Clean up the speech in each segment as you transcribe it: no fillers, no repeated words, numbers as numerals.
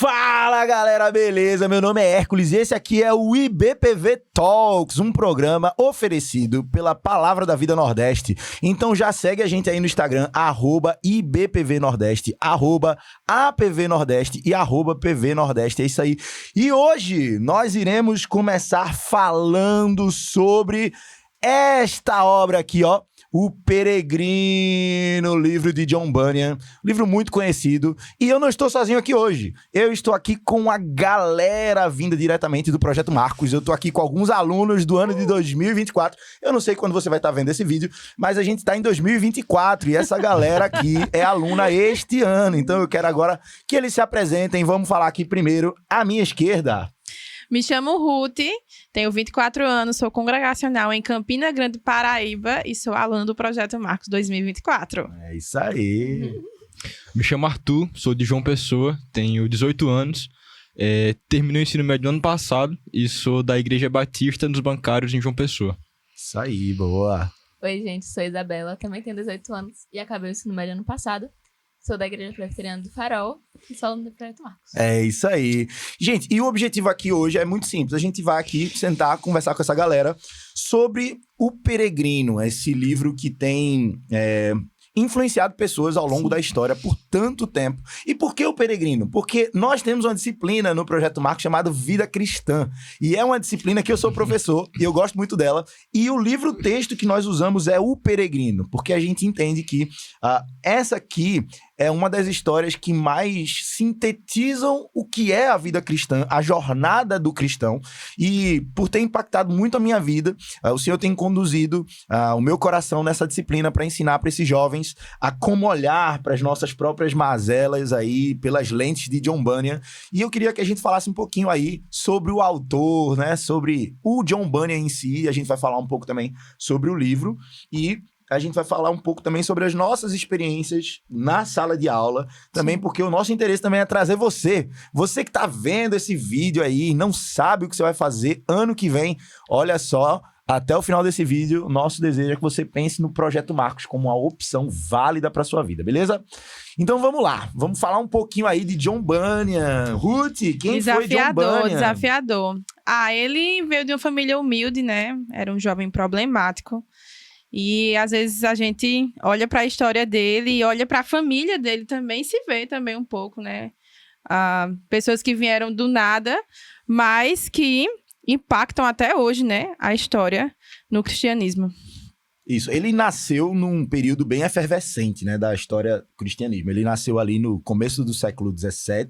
Fala galera, beleza? Meu nome é Hércules e esse aqui é o IBPV Talks, um programa oferecido pela Palavra da Vida Nordeste. Então já segue a gente aí no Instagram, @IBPVNordeste, @APVNordeste e @PVNordeste, é isso aí. E hoje nós iremos começar falando sobre esta obra aqui, ó. O Peregrino, livro de John Bunyan, livro muito conhecido. E eu não estou sozinho aqui hoje. Eu estou aqui com a galera vinda diretamente do Projeto Marcos. Eu estou aqui com alguns alunos do ano de 2024. Eu não sei quando você vai estar vendo esse vídeo, mas a gente está em 2024 e essa galera aqui é aluna este ano. Então eu quero agora que eles se apresentem. Vamos falar aqui primeiro à minha esquerda. Me chamo Ruth, tenho 24 anos, sou congregacional em Campina Grande, Paraíba e sou aluna do Projeto Marcos 2024. É isso aí. Me chamo Arthur, sou de João Pessoa, tenho 18 anos, terminei o ensino médio no ano passado e sou da Igreja Batista dos Bancários em João Pessoa. Isso aí, boa. Oi, gente, sou Isabela, também tenho 18 anos e acabei o ensino médio ano passado. Sou da Igreja Presbiteriana do Farol e sou aluna do Projeto Marcos. É isso aí. Gente, e o objetivo aqui hoje é muito simples. A gente vai aqui sentar, conversar com essa galera sobre O Peregrino, esse livro que tem influenciado pessoas ao longo da história por tanto tempo. E por que O Peregrino? Porque nós temos uma disciplina no Projeto Marcos chamada Vida Cristã. E é uma disciplina que eu sou professor e eu gosto muito dela. E o livro-texto que nós usamos é O Peregrino, porque a gente entende que essa aqui é uma das histórias que mais sintetizam o que é a vida cristã, a jornada do cristão. E por ter impactado muito a minha vida, o Senhor tem conduzido o meu coração nessa disciplina para ensinar para esses jovens a como olhar para as nossas próprias mazelas aí, pelas lentes de John Bunyan. E eu queria que a gente falasse um pouquinho aí sobre o autor, né? Sobre o John Bunyan em si. A gente vai falar um pouco também sobre o livro e a gente vai falar um pouco também sobre as nossas experiências na sala de aula, também porque o nosso interesse também é trazer você que tá vendo esse vídeo aí, não sabe o que você vai fazer ano que vem, olha só, até o final desse vídeo, o nosso desejo é que você pense no Projeto Marcos como uma opção válida para sua vida, beleza? Então vamos lá, vamos falar um pouquinho aí de John Bunyan. Ruth, quem foi John Bunyan? Desafiador. Ele veio de uma família humilde, né? Era um jovem problemático. E às vezes a gente olha para a história dele e olha para a família dele também, se vê também um pouco, né? Pessoas que vieram do nada, mas que impactam até hoje, né? A história no cristianismo. Isso, ele nasceu num período bem efervescente, né, da história do cristianismo. Ele nasceu ali no começo do século XVII,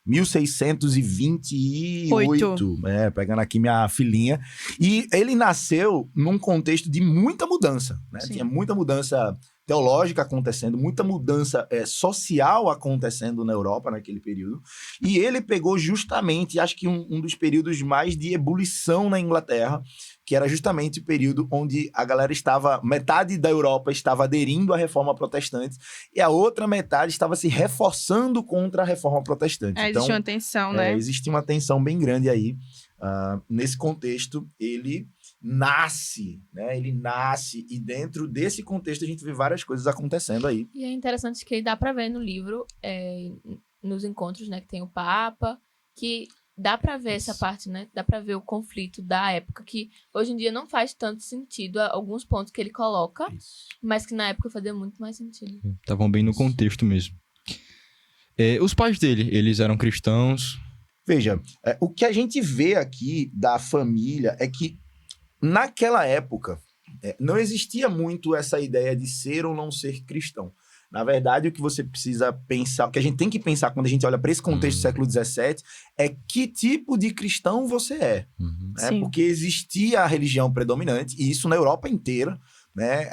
1628, pegando aqui minha filhinha. E ele nasceu num contexto de muita mudança, né? Tinha muita mudança teológica acontecendo, muita mudança social acontecendo na Europa naquele período. E ele pegou justamente, acho que um dos períodos mais de ebulição na Inglaterra, que era justamente o período onde a galera metade da Europa estava aderindo à reforma protestante e a outra metade estava se reforçando contra a reforma protestante. Então, existe uma tensão, né? Existe uma tensão bem grande aí. Nesse contexto, ele nasce, né? Ele nasce e dentro desse contexto a gente vê várias coisas acontecendo aí. E é interessante que dá pra ver no livro, nos encontros, né, que tem o Papa, que dá pra ver essa parte, né? Dá pra ver o conflito da época, que hoje em dia não faz tanto sentido alguns pontos que ele coloca, mas que na época fazia muito mais sentido. Estavam bem no contexto mesmo. Os pais dele, eles eram cristãos. Veja, o que a gente vê aqui da família é que naquela época não existia muito essa ideia de ser ou não ser cristão. Na verdade, o que você precisa pensar, o que a gente tem que pensar quando a gente olha para esse contexto do século XVII é que tipo de cristão você é. Né? Porque existia a religião predominante, e isso na Europa inteira. Né?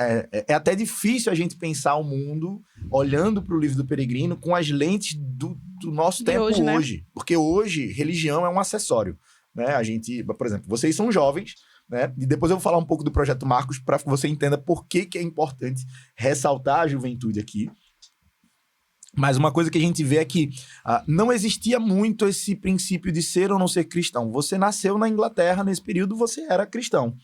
É até difícil a gente pensar o mundo olhando para o livro do Peregrino com as lentes do nosso tempo hoje. Né? Porque hoje, religião é um acessório. Né? A gente, por exemplo, vocês são jovens, né? E depois eu vou falar um pouco do Projeto Marcos para que você entenda por que é importante ressaltar a juventude aqui. Mas uma coisa que a gente vê é que não existia muito esse princípio de ser ou não ser cristão. Você nasceu na Inglaterra, nesse período você era cristão.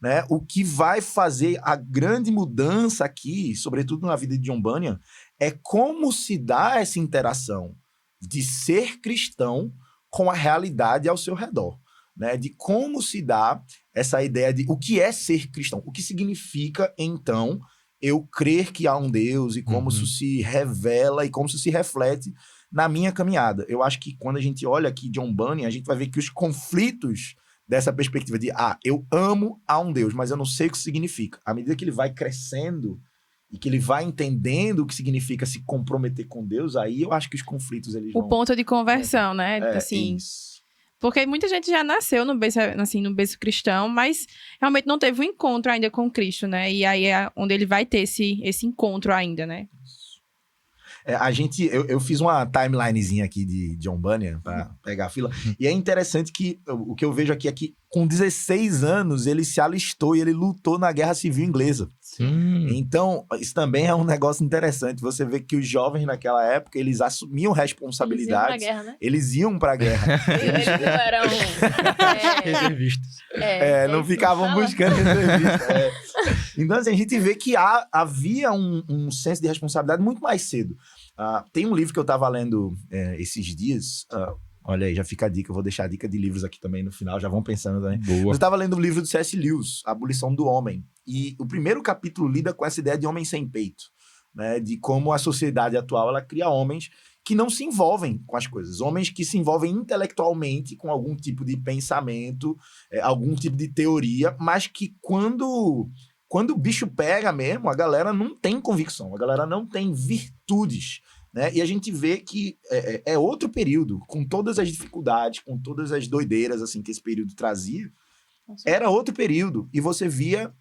Né? O que vai fazer a grande mudança aqui, sobretudo na vida de John Bunyan, é como se dá essa interação de ser cristão com a realidade ao seu redor, né? De como se dá essa ideia de o que é ser cristão, o que significa, então, eu crer que há um Deus e como isso se revela e como isso se reflete na minha caminhada. Eu acho que quando a gente olha aqui John Bunyan, a gente vai ver que os conflitos dessa perspectiva de, eu amo a um Deus, mas eu não sei o que significa. À medida que ele vai crescendo e que ele vai entendendo o que significa se comprometer com Deus, aí eu acho que os conflitos, eles vão... O ponto de conversão, né? Assim, isso. porque muita gente já nasceu no berço cristão, mas realmente não teve um encontro ainda com Cristo, né? E aí é onde ele vai ter esse encontro ainda, né? Eu fiz uma timelinezinha aqui de John Bunyan para pegar a fila. E é interessante que o que eu vejo aqui é que com 16 anos ele se alistou e ele lutou na Guerra Civil Inglesa. Então, isso também é um negócio interessante. Você vê que os jovens naquela época, eles assumiam responsabilidades. Eles iam pra guerra. Eles não eram... reservistas. Não ficavam buscando reservistas. Então, assim, a gente vê que havia um senso de responsabilidade muito mais cedo. Tem um livro que eu tava lendo esses dias... olha aí, já fica a dica. Eu vou deixar a dica de livros aqui também no final. Já vão pensando também. Boa. Eu estava lendo o livro do C.S. Lewis, A Abolição do Homem. E o primeiro capítulo lida com essa ideia de homem sem peito. Né? De como a sociedade atual ela cria homens que não se envolvem com as coisas. Homens que se envolvem intelectualmente com algum tipo de pensamento, algum tipo de teoria, mas que quando o bicho pega mesmo, a galera não tem convicção. A galera não tem virtudes. Né? E a gente vê que é outro período, com todas as dificuldades, com todas as doideiras assim, que esse período trazia, era outro período. E você via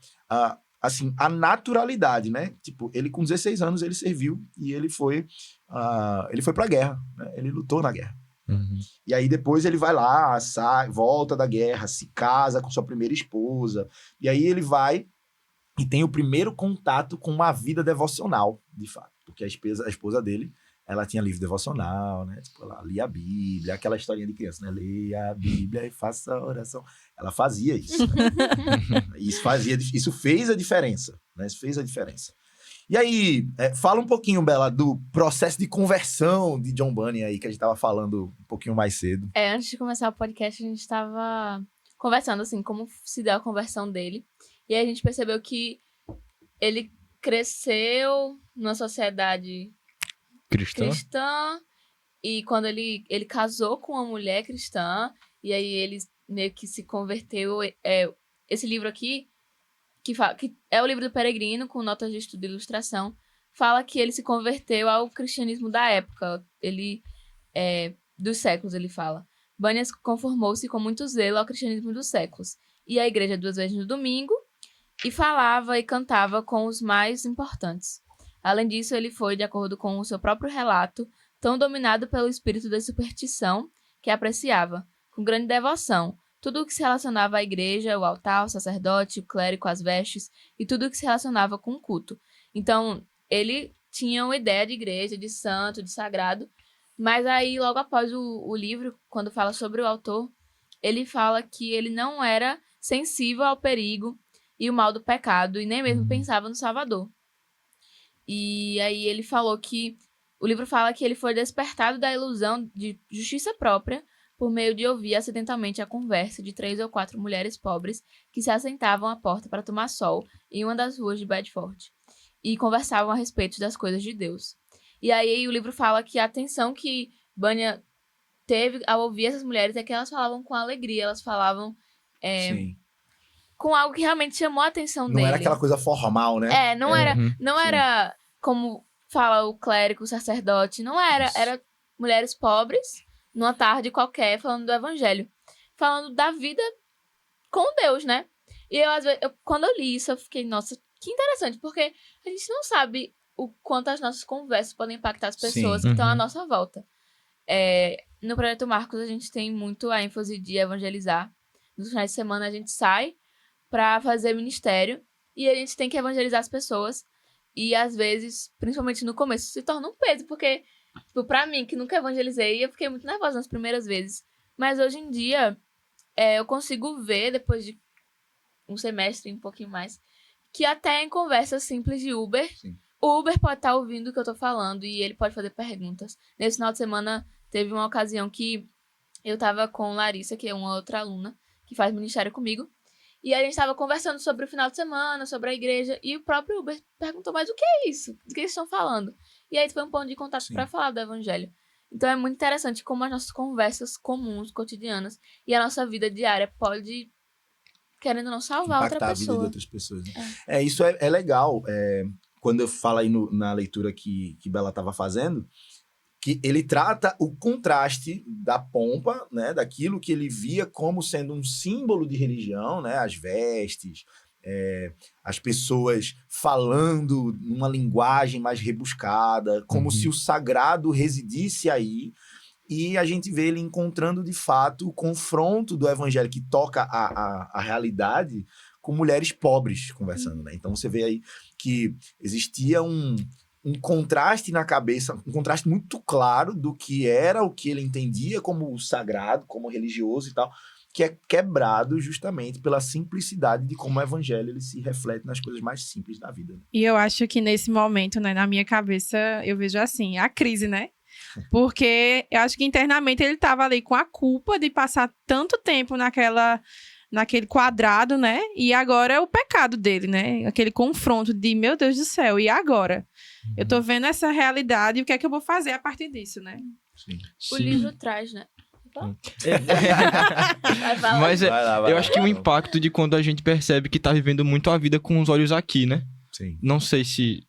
assim, a naturalidade, né? Tipo, ele com 16 anos, ele serviu e ele foi pra guerra, né? Ele lutou na guerra. E aí depois ele vai lá, sai, volta da guerra, se casa com sua primeira esposa. E aí ele vai e tem o primeiro contato com uma vida devocional, de fato. Porque a esposa dele, ela tinha livro devocional, né? Tipo, ela lia a Bíblia, aquela historinha de criança, né? Leia a Bíblia e faça a oração. Ela fazia isso. Né? Isso fez a diferença, né? Isso fez a diferença. E aí, fala um pouquinho, Bela, do processo de conversão de John Bunyan aí, que a gente tava falando um pouquinho mais cedo. Antes de começar o podcast, a gente estava conversando, assim, como se deu a conversão dele. E aí a gente percebeu que ele cresceu numa sociedade cristã e quando ele casou com uma mulher cristã, e aí ele meio que se converteu. Esse livro aqui, que é o livro do Peregrino, com notas de estudo e ilustração, fala que ele se converteu ao cristianismo da época, dos séculos, ele fala. Bunyan conformou-se com muito zelo ao cristianismo dos séculos, ia à igreja 2 vezes no domingo, e falava e cantava com os mais importantes. Além disso, ele foi, de acordo com o seu próprio relato, tão dominado pelo espírito da superstição que apreciava, com grande devoção, tudo o que se relacionava à igreja, o altar, o sacerdote, o clérigo, as vestes, e tudo o que se relacionava com o culto. Então, ele tinha uma ideia de igreja, de santo, de sagrado, mas aí, logo após o livro, quando fala sobre o autor, ele fala que ele não era sensível ao perigo e o mal do pecado, e nem mesmo pensava no Salvador. E aí ele falou que... O livro fala que ele foi despertado da ilusão de justiça própria por meio de ouvir acidentalmente a conversa de 3 ou 4 mulheres pobres que se assentavam à porta para tomar sol em uma das ruas de Bedford e conversavam a respeito das coisas de Deus. E aí o livro fala que a atenção que Bunyan teve ao ouvir essas mulheres é que elas falavam com alegria, elas falavam... Sim. Com algo que realmente chamou a atenção dele. Não era aquela coisa formal, né? Não era como fala o clérigo, o sacerdote. Não era. Isso. Era mulheres pobres, numa tarde qualquer, falando do evangelho. Falando da vida com Deus, né? E às vezes, quando eu li isso, eu fiquei, nossa, que interessante. Porque a gente não sabe o quanto as nossas conversas podem impactar as pessoas que estão à nossa volta. No Projeto Marcos, a gente tem muito a ênfase de evangelizar. Nos finais de semana, a gente sai para fazer ministério e a gente tem que evangelizar as pessoas e às vezes, principalmente no começo, se torna um peso, porque tipo, pra mim, que nunca evangelizei, eu fiquei muito nervosa nas primeiras vezes, mas hoje em dia eu consigo ver, depois de um semestre, um pouquinho mais, que até em conversas simples de Uber, o Uber pode estar ouvindo o que eu tô falando e ele pode fazer perguntas. Nesse final de semana Teve uma ocasião que eu tava com Larissa, que é uma outra aluna, que faz ministério comigo. E a gente tava conversando sobre o final de semana, sobre a igreja. E o próprio Uber perguntou, mas o que é isso? Do que eles estão falando? E aí foi um ponto de contato para falar do evangelho. Então é muito interessante como as nossas conversas comuns, cotidianas, e a nossa vida diária pode, querendo ou não, salvar outra Impactar a vida de pessoa. outras pessoas. Né? Isso é legal. Quando eu falo aí na leitura que Bela estava fazendo, que ele trata o contraste da pompa, né, daquilo que ele via como sendo um símbolo de religião, né, as vestes, as pessoas falando numa linguagem mais rebuscada, como se o sagrado residisse aí, e a gente vê ele encontrando, de fato, o confronto do evangelho que toca a realidade com mulheres pobres conversando, né? Então você vê aí que existia um contraste na cabeça, um contraste muito claro do que era o que ele entendia como sagrado, como religioso e tal, que é quebrado justamente pela simplicidade de como o evangelho ele se reflete nas coisas mais simples da vida. Né? E eu acho que nesse momento, né, na minha cabeça, eu vejo assim, a crise, né? Porque eu acho que internamente ele estava ali com a culpa de passar tanto tempo naquele quadrado, né? E agora é o pecado dele, né? Aquele confronto de, meu Deus do céu, e agora? Eu tô vendo essa realidade e o que é que eu vou fazer a partir disso, né? Sim. O livro traz, né? Mas Vai lá, eu acho que o impacto de quando a gente percebe que tá vivendo muito a vida com os olhos aqui, né? Sim. Não sei se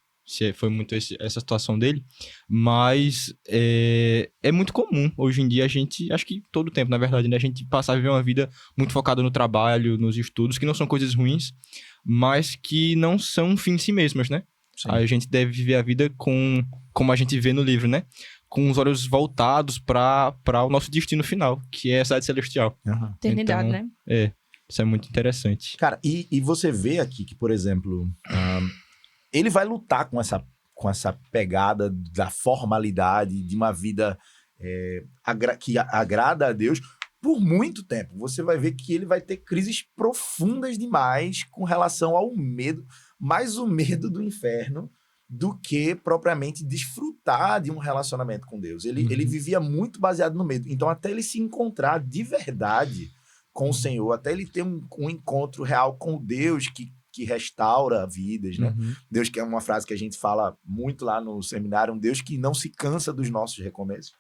foi muito essa situação dele, mas é muito comum hoje em dia a gente, acho que todo tempo, na verdade, né? A gente passar a viver uma vida muito focada no trabalho, nos estudos, que não são coisas ruins, mas que não são um fim em si mesmas, né? Sim. A gente deve viver a vida como a gente vê no livro, né? Com os olhos voltados para o nosso destino final, que é a cidade celestial. Uhum. Eternidade, Então, né? Isso é muito interessante. Cara, e você vê aqui que, por exemplo, ele vai lutar com essa pegada da formalidade, de uma vida que agrada a Deus por muito tempo. Você vai ver que ele vai ter crises profundas demais com relação ao medo, mais o medo do inferno do que propriamente desfrutar de um relacionamento com Deus. Ele vivia muito baseado no medo. Então, até ele se encontrar de verdade com o Senhor, até ele ter um encontro real com o Deus que restaura vidas, né? Deus, que é uma frase que a gente fala muito lá no seminário, um Deus que não se cansa dos nossos recomeços.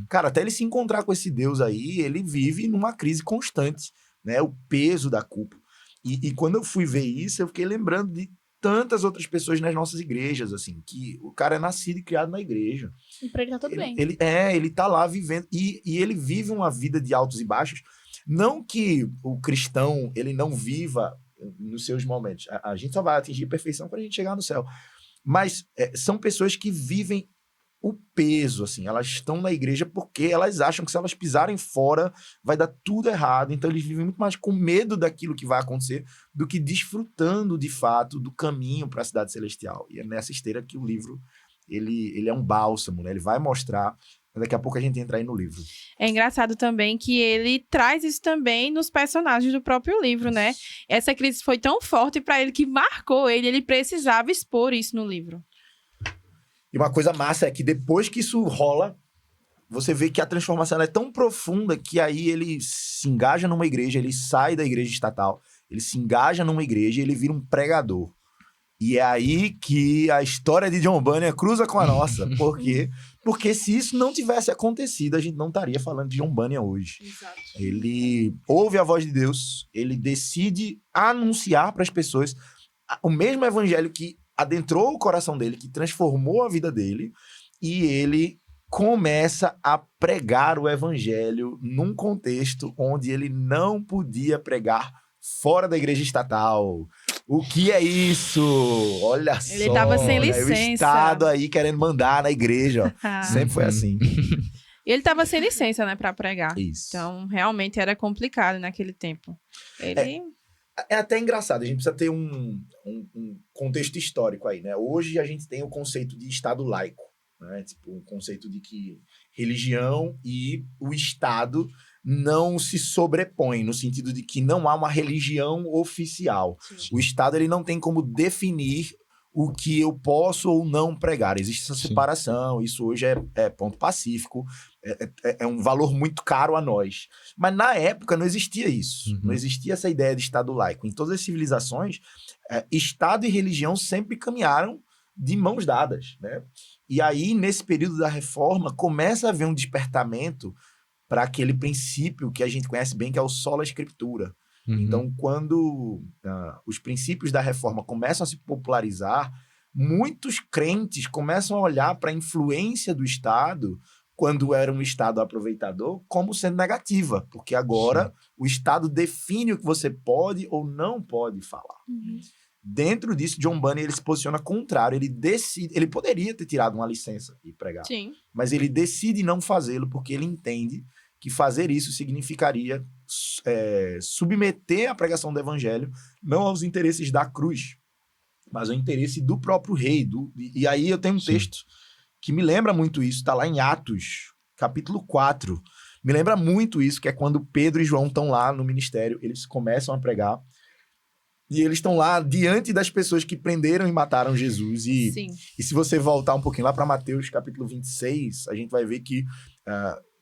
Cara, até ele se encontrar com esse Deus aí, ele vive numa crise constante, né? O peso da culpa. E quando eu fui ver isso, eu fiquei lembrando de tantas outras pessoas nas nossas igrejas, assim, que o cara é nascido e criado na igreja. E pra ele tá tudo bem. Ele tá lá vivendo, e ele vive uma vida de altos e baixos. Não que o cristão, ele não viva nos seus momentos. A gente só vai atingir perfeição quando a gente chegar no céu. Mas são pessoas que vivem o peso, assim. Elas estão na igreja porque elas acham que se elas pisarem fora, vai dar tudo errado. Então, eles vivem muito mais com medo daquilo que vai acontecer do que desfrutando, de fato, do caminho para a cidade celestial. E é nessa esteira que o livro, ele é um bálsamo, né? Ele vai mostrar. Daqui a pouco a gente entra aí no livro. É engraçado também que ele traz isso também nos personagens do próprio livro, né? Essa crise foi tão forte para ele que marcou ele precisava expor isso no livro. E uma coisa massa é que depois que isso rola, você vê que a transformação é tão profunda que aí ele se engaja numa igreja, ele sai da igreja estatal, ele se engaja numa igreja e ele vira um pregador. E é aí que a história de John Bunyan cruza com a nossa. Por quê? Porque se isso não tivesse acontecido, a gente não estaria falando de John Bunyan hoje. Exato. Ele ouve a voz de Deus, ele decide anunciar para as pessoas o mesmo evangelho que adentrou o coração dele, que transformou a vida dele, e ele começa a pregar o evangelho num contexto onde ele não podia pregar fora da igreja estatal. O que é isso? Olha só. Ele tava sem né? licença. O Estado aí querendo mandar na igreja. Sempre foi assim. Ele tava sem licença, né, para pregar. Isso. Então, realmente era complicado naquele tempo. É até engraçado, a gente precisa ter um contexto histórico aí, né? Hoje a gente tem o conceito de Estado laico, né? Tipo, o conceito de que religião e o Estado não se sobrepõem, no sentido de que não há uma religião oficial. Sim. O Estado ele não tem como definir o que eu posso ou não pregar. Existe essa Sim. separação, isso hoje é ponto pacífico, é um valor muito caro a nós. Mas na época não existia isso, Uhum. não existia essa ideia de Estado laico. Em todas as civilizações, Estado e religião sempre caminharam de mãos dadas, né? E aí, nesse período da Reforma, começa a haver um despertamento para aquele princípio que a gente conhece bem, que é o sola scriptura. Uhum. Então, quando os princípios da Reforma começam a se popularizar, muitos crentes começam a olhar para a influência do Estado, quando era um Estado aproveitador, como sendo negativa, porque agora o Estado define o que você pode ou não pode falar. Dentro disso, John Bunyan ele se posiciona contrário. Ele poderia ter tirado uma licença e pregar, Sim. mas ele decide não fazê-lo porque ele entende que fazer isso significaria submeter a pregação do evangelho não aos interesses da cruz, mas ao interesse do próprio rei. E aí eu tenho um texto que me lembra muito isso, está lá em Atos, capítulo 4. Me lembra muito isso, que é quando Pedro e João estão lá no ministério, eles começam a pregar, e eles estão lá diante das pessoas que prenderam e mataram Jesus. Sim. E se você voltar um pouquinho lá para Mateus, capítulo 26, a gente vai ver que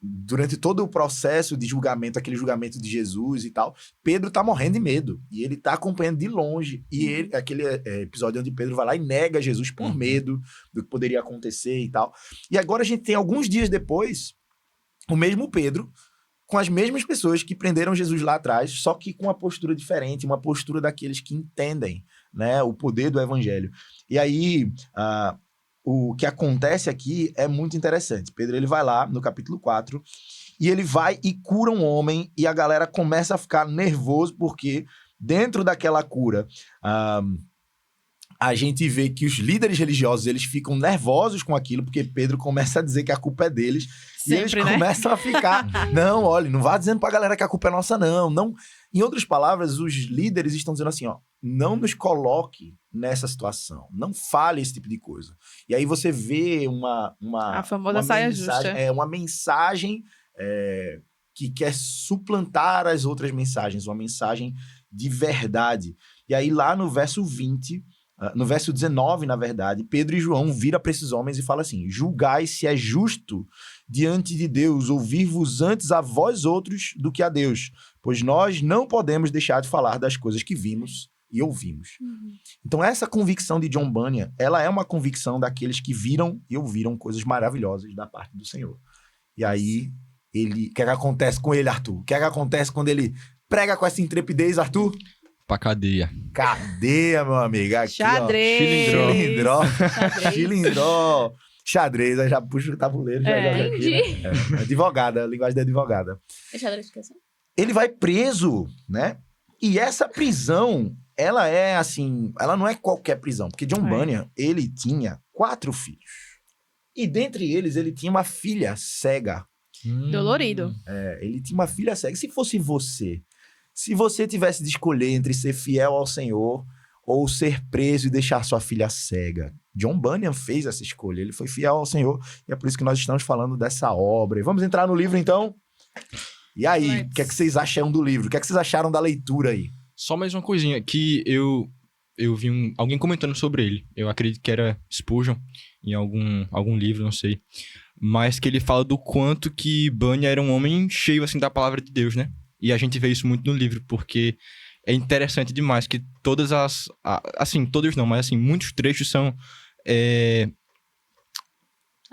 durante todo o processo de julgamento, aquele julgamento de Jesus e tal, Pedro tá morrendo de medo. E ele tá acompanhando de longe. E aquele episódio onde Pedro vai lá e nega Jesus por medo do que poderia acontecer e tal. E agora a gente tem, alguns dias depois, o mesmo Pedro, com as mesmas pessoas que prenderam Jesus lá atrás, só que com uma postura diferente, uma postura daqueles que entendem, né, o poder do evangelho. E aí, o que acontece aqui é muito interessante. Pedro, ele vai lá no capítulo 4 e ele vai e cura um homem, e a galera começa a ficar nervoso porque dentro daquela cura a gente vê que os líderes religiosos eles ficam nervosos com aquilo, porque Pedro começa a dizer que a culpa é deles. Sempre, e eles né? começam a ficar, não, olha, não vá dizendo pra galera que a culpa é nossa, não. Em outras palavras, os líderes estão dizendo assim, ó, não nos coloque nessa situação, não fale esse tipo de coisa. E aí você vê A famosa saia mensagem, justa. uma mensagem que quer suplantar as outras mensagens, uma mensagem de verdade. E aí lá no verso 20, no verso 19, na verdade, Pedro e João viram para esses homens e falam assim, julgai se é justo diante de Deus ouvir-vos antes a vós outros do que a Deus, pois nós não podemos deixar de falar das coisas que vimos e ouvimos. Então essa convicção de John Bunyan, ela é uma convicção daqueles que viram e ouviram coisas maravilhosas da parte do Senhor. E aí, o que é que acontece com ele, Arthur? O que é que acontece quando ele prega com essa intrepidez, Arthur? Pra cadeia. Cadeia, meu amigo. Aqui, Xadrez. Ó, Chilindró. Xadrez. Chilindró. Xadrez, aí já puxa o tabuleiro. Já joga aqui, entendi. né? Advogada, a linguagem da advogada. É xadrez que é assim? Ele vai preso, né? E essa prisão, ela é assim, ela não é qualquer prisão, porque John Bunyan, ele tinha 4 filhos. E dentre eles, ele tinha uma filha cega. Dolorido. Ele tinha uma filha cega. Se fosse você, se você tivesse de escolher entre ser fiel ao Senhor ou ser preso e deixar sua filha cega, John Bunyan fez essa escolha. Ele foi fiel ao Senhor e é por isso que nós estamos falando dessa obra. E vamos entrar no livro, então? E aí, o que é que vocês acham do livro? O que é que vocês acharam da leitura aí? Só mais uma coisinha, que eu vi alguém comentando sobre ele. Eu acredito que era Spurgeon, em algum livro, não sei. Mas que ele fala do quanto que Bunyan era um homem cheio, assim, da palavra de Deus, né? E a gente vê isso muito no livro, porque é interessante demais que todas assim, todos não, mas assim, muitos trechos são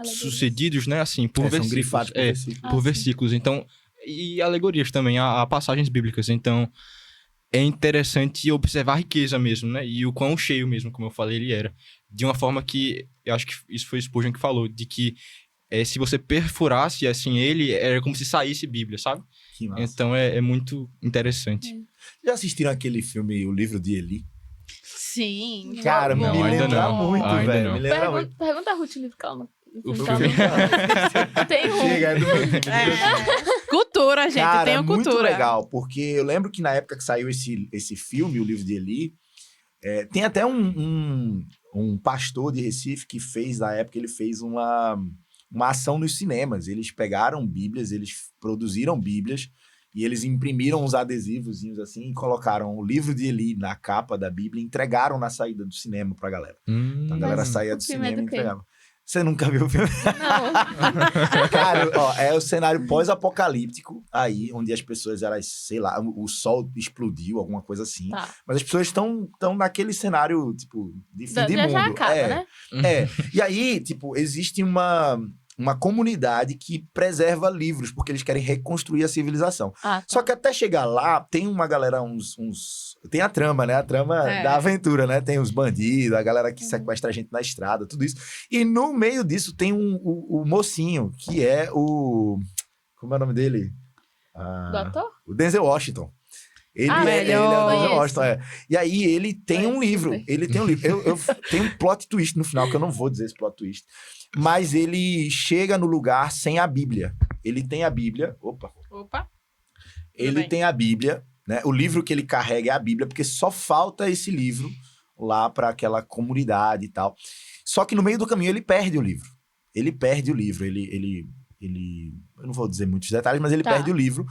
sucedidos, né? Assim, por São versículos. grifados por versículos. Por versículos. Então, e alegorias também, há passagens bíblicas. Então, é interessante observar a riqueza mesmo, né? E o quão cheio mesmo, como eu falei, ele era. De uma forma que, eu acho que isso foi Spurgeon que falou, de que se você perfurasse, assim, ele, era como se saísse Bíblia, sabe? Que massa. Então, é muito interessante. Já assistiram aquele filme, O Livro de Eli? Sim. Cara, Não, me ainda lembra não. muito, Ainda velho. não. Me lembra muito. Pergunta a Ruth livro, calma. O Calma. Tem um. Chega, é do meu time. Cultura, gente. Cara, Tenha é muito cultura. legal, porque eu lembro que na época que saiu esse filme, O Livro de Eli, tem até um pastor de Recife que fez, na época, ele fez uma ação nos cinemas. Eles pegaram Bíblias, eles produziram Bíblias E eles imprimiram uns adesivozinhos assim e colocaram o livro de Eli na capa da Bíblia e entregaram na saída do cinema pra galera. Então a galera saía do filme é cinema e do quê? entregava. Você nunca viu o filme? Não. Cara, ó, é o cenário pós-apocalíptico aí, onde as pessoas, elas, sei lá, o sol explodiu, alguma coisa assim. Tá. Mas as pessoas estão naquele cenário, tipo, de fim de Já mundo. acaba, né? E aí, tipo, existe uma comunidade que preserva livros, porque eles querem reconstruir a civilização. Ah, tá. Só que até chegar lá, tem uma galera, tem a trama, né? A trama da aventura, né? Tem os bandidos, a galera que sequestra a gente na estrada, tudo isso. E no meio disso tem o mocinho, que é o... Como é o nome dele? Do ator? O Denzel Washington. Ele Ah, é o Denzel conheço. Washington, E aí ele tem um Conheço, livro. super. Ele tem um livro. Eu tenho um plot twist no final, que eu não vou dizer esse plot twist. Mas ele chega no lugar sem a Bíblia. Ele tem a Bíblia. Opa. Ele bem. tem a Bíblia, né? O livro que ele carrega é a Bíblia, porque só falta esse livro lá para aquela comunidade e tal. Só que no meio do caminho ele perde o livro. Ele perde o livro. Ele eu não vou dizer muitos detalhes, mas ele Tá. perde o livro.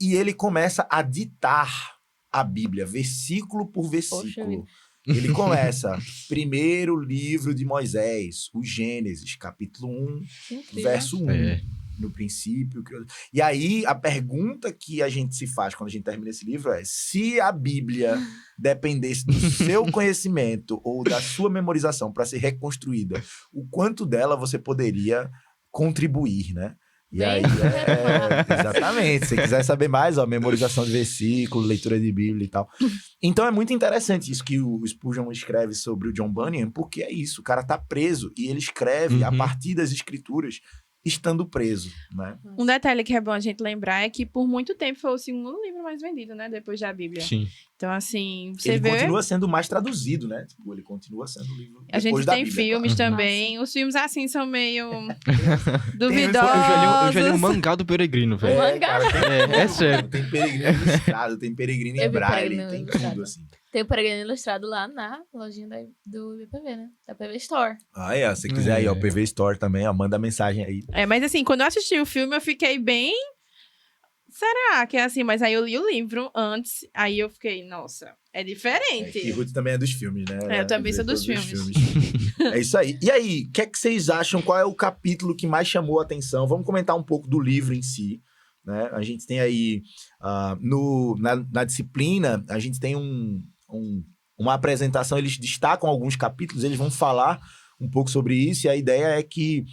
E ele começa a ditar a Bíblia, versículo por versículo. Ele começa, primeiro livro de Moisés, o Gênesis, capítulo 1, verso 1. No princípio. E aí, a pergunta que a gente se faz quando a gente termina esse livro é: se a Bíblia dependesse do seu conhecimento ou da sua memorização para ser reconstruída, o quanto dela você poderia contribuir, né? E aí, exatamente. Se você quiser saber mais, ó, memorização de versículo, leitura de Bíblia e tal. Então é muito interessante isso que o Spurgeon escreve sobre o John Bunyan, porque é isso, o cara tá preso e ele escreve a partir das escrituras estando preso, né? Um detalhe que é bom a gente lembrar é que por muito tempo foi o segundo livro mais vendido, né? Depois da Bíblia. Sim. Então, assim, você Ele vê... continua sendo mais traduzido, né? Tipo, ele continua sendo o livro A gente depois da tem Bíblia, filmes claro. também. Os filmes, assim, são meio Eu duvidosos. já li o mangá do Peregrino, velho. Cara, É sério. Tem Peregrino ilustrado, tem Peregrino em Eu vi braille, Peregrino tem ilustrado. tudo, assim. Tem o Peregrino ilustrado lá na lojinha do IPV, né? Da PV Store. Se você quiser aí, ó, o PV Store também, ó, manda mensagem aí. Mas assim, quando eu assisti o filme, eu fiquei bem... Será que é assim? Mas aí eu li o livro antes, aí eu fiquei, nossa, é diferente. E Ruth também é dos filmes, né? Eu também sou dos Todos os filmes. É isso aí. E aí, o que é que vocês acham? Qual é o capítulo que mais chamou a atenção? Vamos comentar um pouco do livro em si, né? A gente tem aí, na disciplina, a gente tem uma apresentação, eles destacam alguns capítulos, eles vão falar um pouco sobre isso, e a ideia é que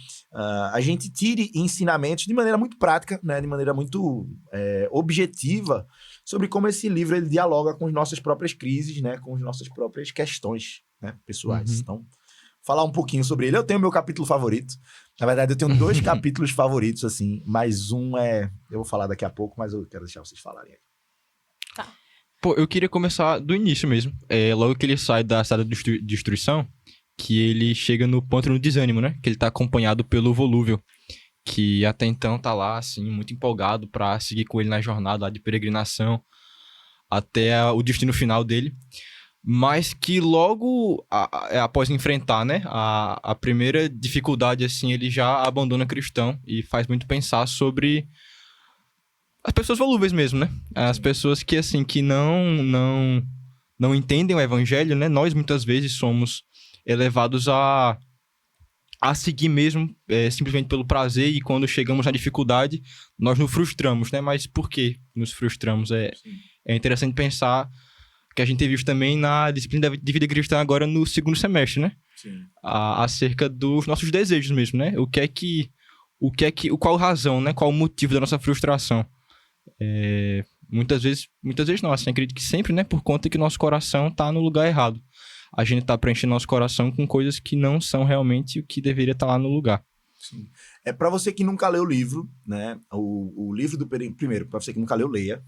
a gente tire ensinamentos de maneira muito prática, né, de maneira muito objetiva, sobre como esse livro ele dialoga com as nossas próprias crises, né, com as nossas próprias questões, né, pessoais. Então, falar um pouquinho sobre ele. Eu tenho o meu capítulo favorito. Na verdade, eu tenho 2 capítulos favoritos, assim, mas um eu vou falar daqui a pouco, mas eu quero deixar vocês falarem aí. Pô, eu queria começar do início mesmo. Logo que ele sai da sala de destruição, que ele chega no ponto do desânimo, né? Que ele tá acompanhado pelo Volúvel, que até então tá lá, assim, muito empolgado pra seguir com ele na jornada lá de peregrinação até o destino final dele. Mas que logo após enfrentar, né, a primeira dificuldade, assim, ele já abandona cristão e faz muito pensar sobre as pessoas volúveis mesmo, né? As pessoas que, assim, que não entendem o evangelho, né? Nós, muitas vezes, somos elevados a seguir mesmo, simplesmente pelo prazer, e quando chegamos na dificuldade, nós nos frustramos, né? Mas por que nos frustramos? É interessante pensar que a gente tem visto também na disciplina de vida cristã agora no segundo semestre, né? Sim. Acerca dos nossos desejos mesmo, né? Qual a razão, né? Qual o motivo da nossa frustração? Muitas vezes não, assim, acredito que sempre, né? Por conta que nosso coração tá no lugar errado. A gente tá preenchendo nosso coração com coisas que não são realmente o que deveria estar lá no lugar. Sim. Para você que nunca leu o livro, né? O livro do Peregrino, primeiro, para você que nunca leu, leia.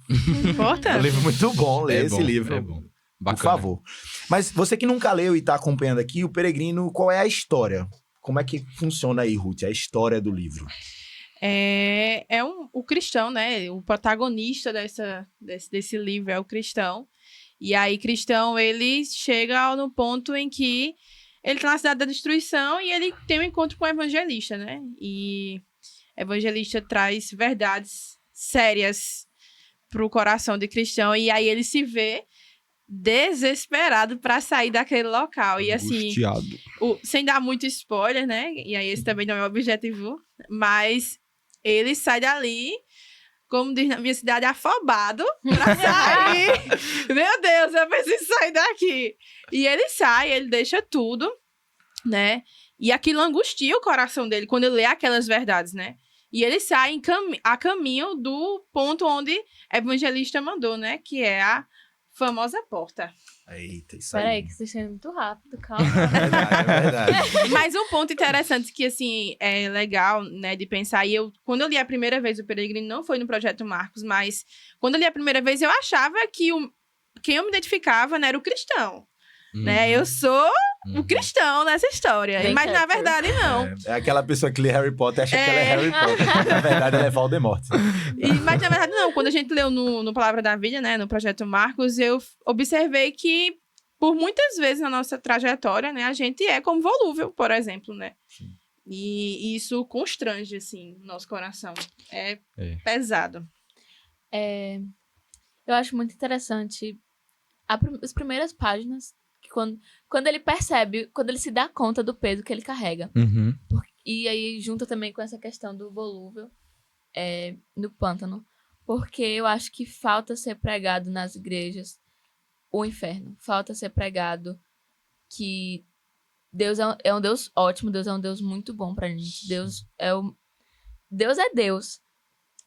Importa. É um livro muito bom, leia esse livro. É bom. Por Bacana. favor. Mas você que nunca leu e tá acompanhando aqui, o Peregrino, qual é a história? Como é que funciona aí, Ruth, a história do livro? O cristão, né? O protagonista desse livro é o cristão. E aí, cristão, ele chega no ponto em que ele tá na cidade da destruição e ele tem um encontro com o evangelista, né? E o evangelista traz verdades sérias pro coração de cristão. E aí ele se vê desesperado para sair daquele local. E assim, Angustiado. sem dar muito spoiler, né? E aí esse também não é o objetivo. Mas ele sai dali, como diz na minha cidade, afobado pra sair. Meu Deus, eu preciso sair daqui. E ele sai, ele deixa tudo, né? E aquilo angustia o coração dele quando ele lê aquelas verdades, né? E ele sai a caminho do ponto onde a evangelista mandou, né? Que é a famosa porta. Eita, isso aí. Peraí, que vocês estão muito rápido, calma. É verdade. Mas um ponto interessante que, assim, é legal, né, de pensar, e quando eu li a primeira vez o Peregrino, não foi no Projeto Marcos, mas quando eu li a primeira vez, eu achava que quem eu me identificava, né, era o cristão, né? Eu sou o cristão nessa história, Bem mas na certo. verdade não. É aquela pessoa que lê Harry Potter e acha que ela é Harry Potter. Na verdade, ela é Voldemort. Mas na verdade não, quando a gente leu no Palavra da Vida, né, no Projeto Marcos, eu observei que por muitas vezes na nossa trajetória, né, a gente é como volúvel, por exemplo, né? Sim. E isso constrange, assim, o nosso coração. É pesado. Eu acho muito interessante as primeiras páginas, que quando ele percebe, quando ele se dá conta do peso que ele carrega. Uhum. E aí junta também com essa questão do volúvel no pântano. Porque eu acho que falta ser pregado nas igrejas o inferno. Falta ser pregado que Deus é um Deus ótimo, Deus é um Deus muito bom pra gente. Deus é Deus.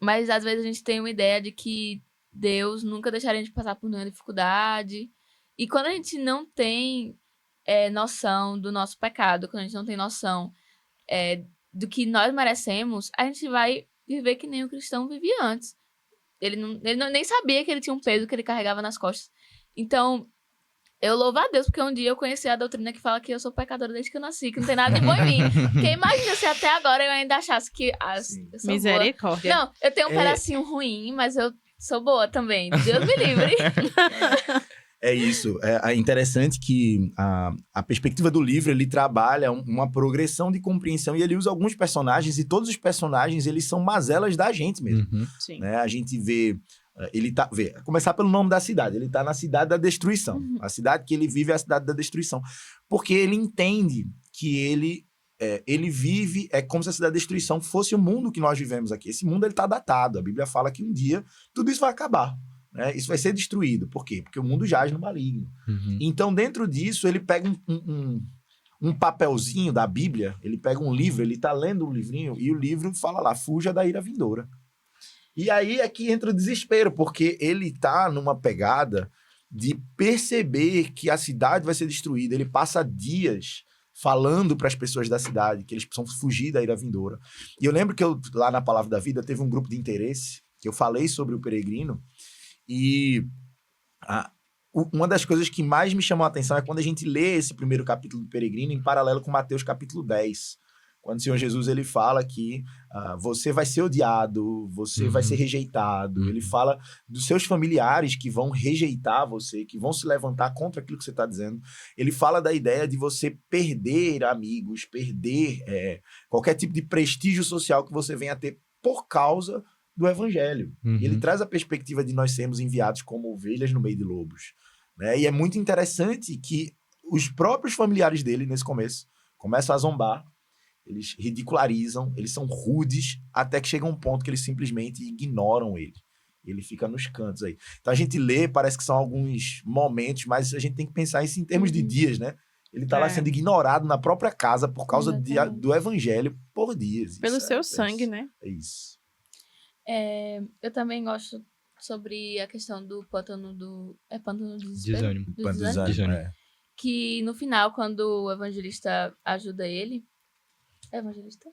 Mas às vezes a gente tem uma ideia de que Deus nunca deixaria a gente passar por nenhuma dificuldade. E quando a gente não tem noção do nosso pecado, quando a gente não tem noção do que nós merecemos, a gente vai viver que nem o cristão vivia antes. Ele nem sabia que ele tinha um peso que ele carregava nas costas. Então, eu louvo a Deus, porque um dia eu conheci a doutrina que fala que eu sou pecadora desde que eu nasci, que não tem nada de bom em mim. Porque imagina se até agora eu ainda achasse que eu sou Misericórdia. boa. Não, eu tenho um pedacinho ruim, mas eu sou boa também. Deus me livre. É isso. É interessante que a perspectiva do livro, ele trabalha uma progressão de compreensão e ele usa alguns personagens e todos os personagens, eles são mazelas da gente mesmo. Uhum. Sim. Né? A gente vê... começar pelo nome da cidade. Ele tá na cidade da destruição. A cidade que ele vive é a cidade da destruição. Porque ele entende que ele vive... É como se a cidade da destruição fosse o mundo que nós vivemos aqui. Esse mundo, ele tá datado. A Bíblia fala que um dia tudo isso vai acabar. Né? Isso vai ser destruído. Por quê? Porque o mundo jaz no maligno. Uhum. Então, dentro disso, ele pega um papelzinho da Bíblia, ele pega um livro, ele tá lendo um livrinho, e o livro fala lá, fuja da ira vindoura. E aí é que entra o desespero, porque ele tá numa pegada de perceber que a cidade vai ser destruída. Ele passa dias falando para as pessoas da cidade que eles precisam fugir da ira vindoura. E eu lembro que lá na Palavra da Vida, teve um grupo de interesse, que eu falei sobre o Peregrino, e uma das coisas que mais me chamou a atenção é quando a gente lê esse primeiro capítulo do Peregrino em paralelo com Mateus capítulo 10. Quando o Senhor Jesus ele fala que você vai ser odiado, você vai ser rejeitado. Ele fala dos seus familiares que vão rejeitar você, que vão se levantar contra aquilo que você está dizendo. Ele fala da ideia de você perder amigos, perder qualquer tipo de prestígio social que você venha a ter por causa do evangelho. E ele traz a perspectiva de nós sermos enviados como ovelhas no meio de lobos. Né? E é muito interessante que os próprios familiares dele, nesse começo, começam a zombar, eles ridicularizam, eles são rudes, até que chega um ponto que eles simplesmente ignoram ele. Ele fica nos cantos aí. Então a gente lê, parece que são alguns momentos, mas a gente tem que pensar isso em termos de dias, né? Ele tá lá sendo ignorado na própria casa por causa do evangelho por dias. Pelo seu sangue, né? É isso. Eu também gosto sobre a questão do pântano do... pântano do Desânimo. Do desânimo. Desânimo. Que no final, quando o evangelista ajuda ele... É evangelista?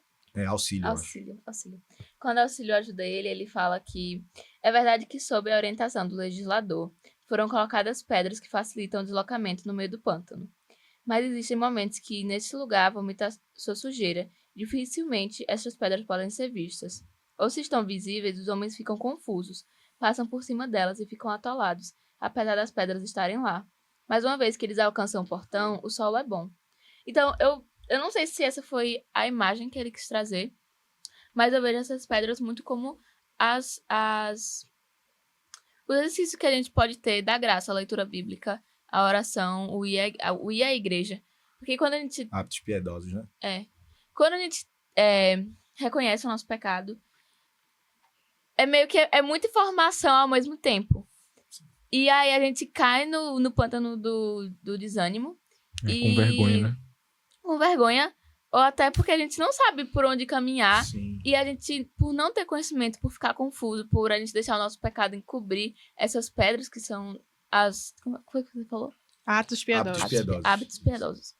Auxílio. Auxílio. Quando o Auxílio ajuda ele, ele fala que é verdade que, sob a orientação do legislador, foram colocadas pedras que facilitam o deslocamento no meio do pântano. Mas existem momentos que, nesse lugar, vomita sua sujeira. Dificilmente, essas pedras podem ser vistas. Ou se estão visíveis, os homens ficam confusos, passam por cima delas e ficam atolados, apesar das pedras estarem lá. Mas uma vez que eles alcançam o portão, o solo é bom. Então, eu não sei se essa foi a imagem que ele quis trazer, mas eu vejo essas pedras muito como os exercícios que a gente pode ter da graça, a leitura bíblica, a oração, o ir à igreja. Porque quando a gente Hábitos piedosos, né? Quando a gente reconhece o nosso pecado, é meio que é muita informação ao mesmo tempo. E aí a gente cai no pântano do desânimo. Com vergonha, né? Com vergonha, ou até porque a gente não sabe por onde caminhar. Sim. E a gente, por não ter conhecimento, por ficar confuso, por a gente deixar o nosso pecado encobrir essas pedras que são as... Como foi que você falou? Atos piedosos. Hábitos piedosos. Hábitos piedosos.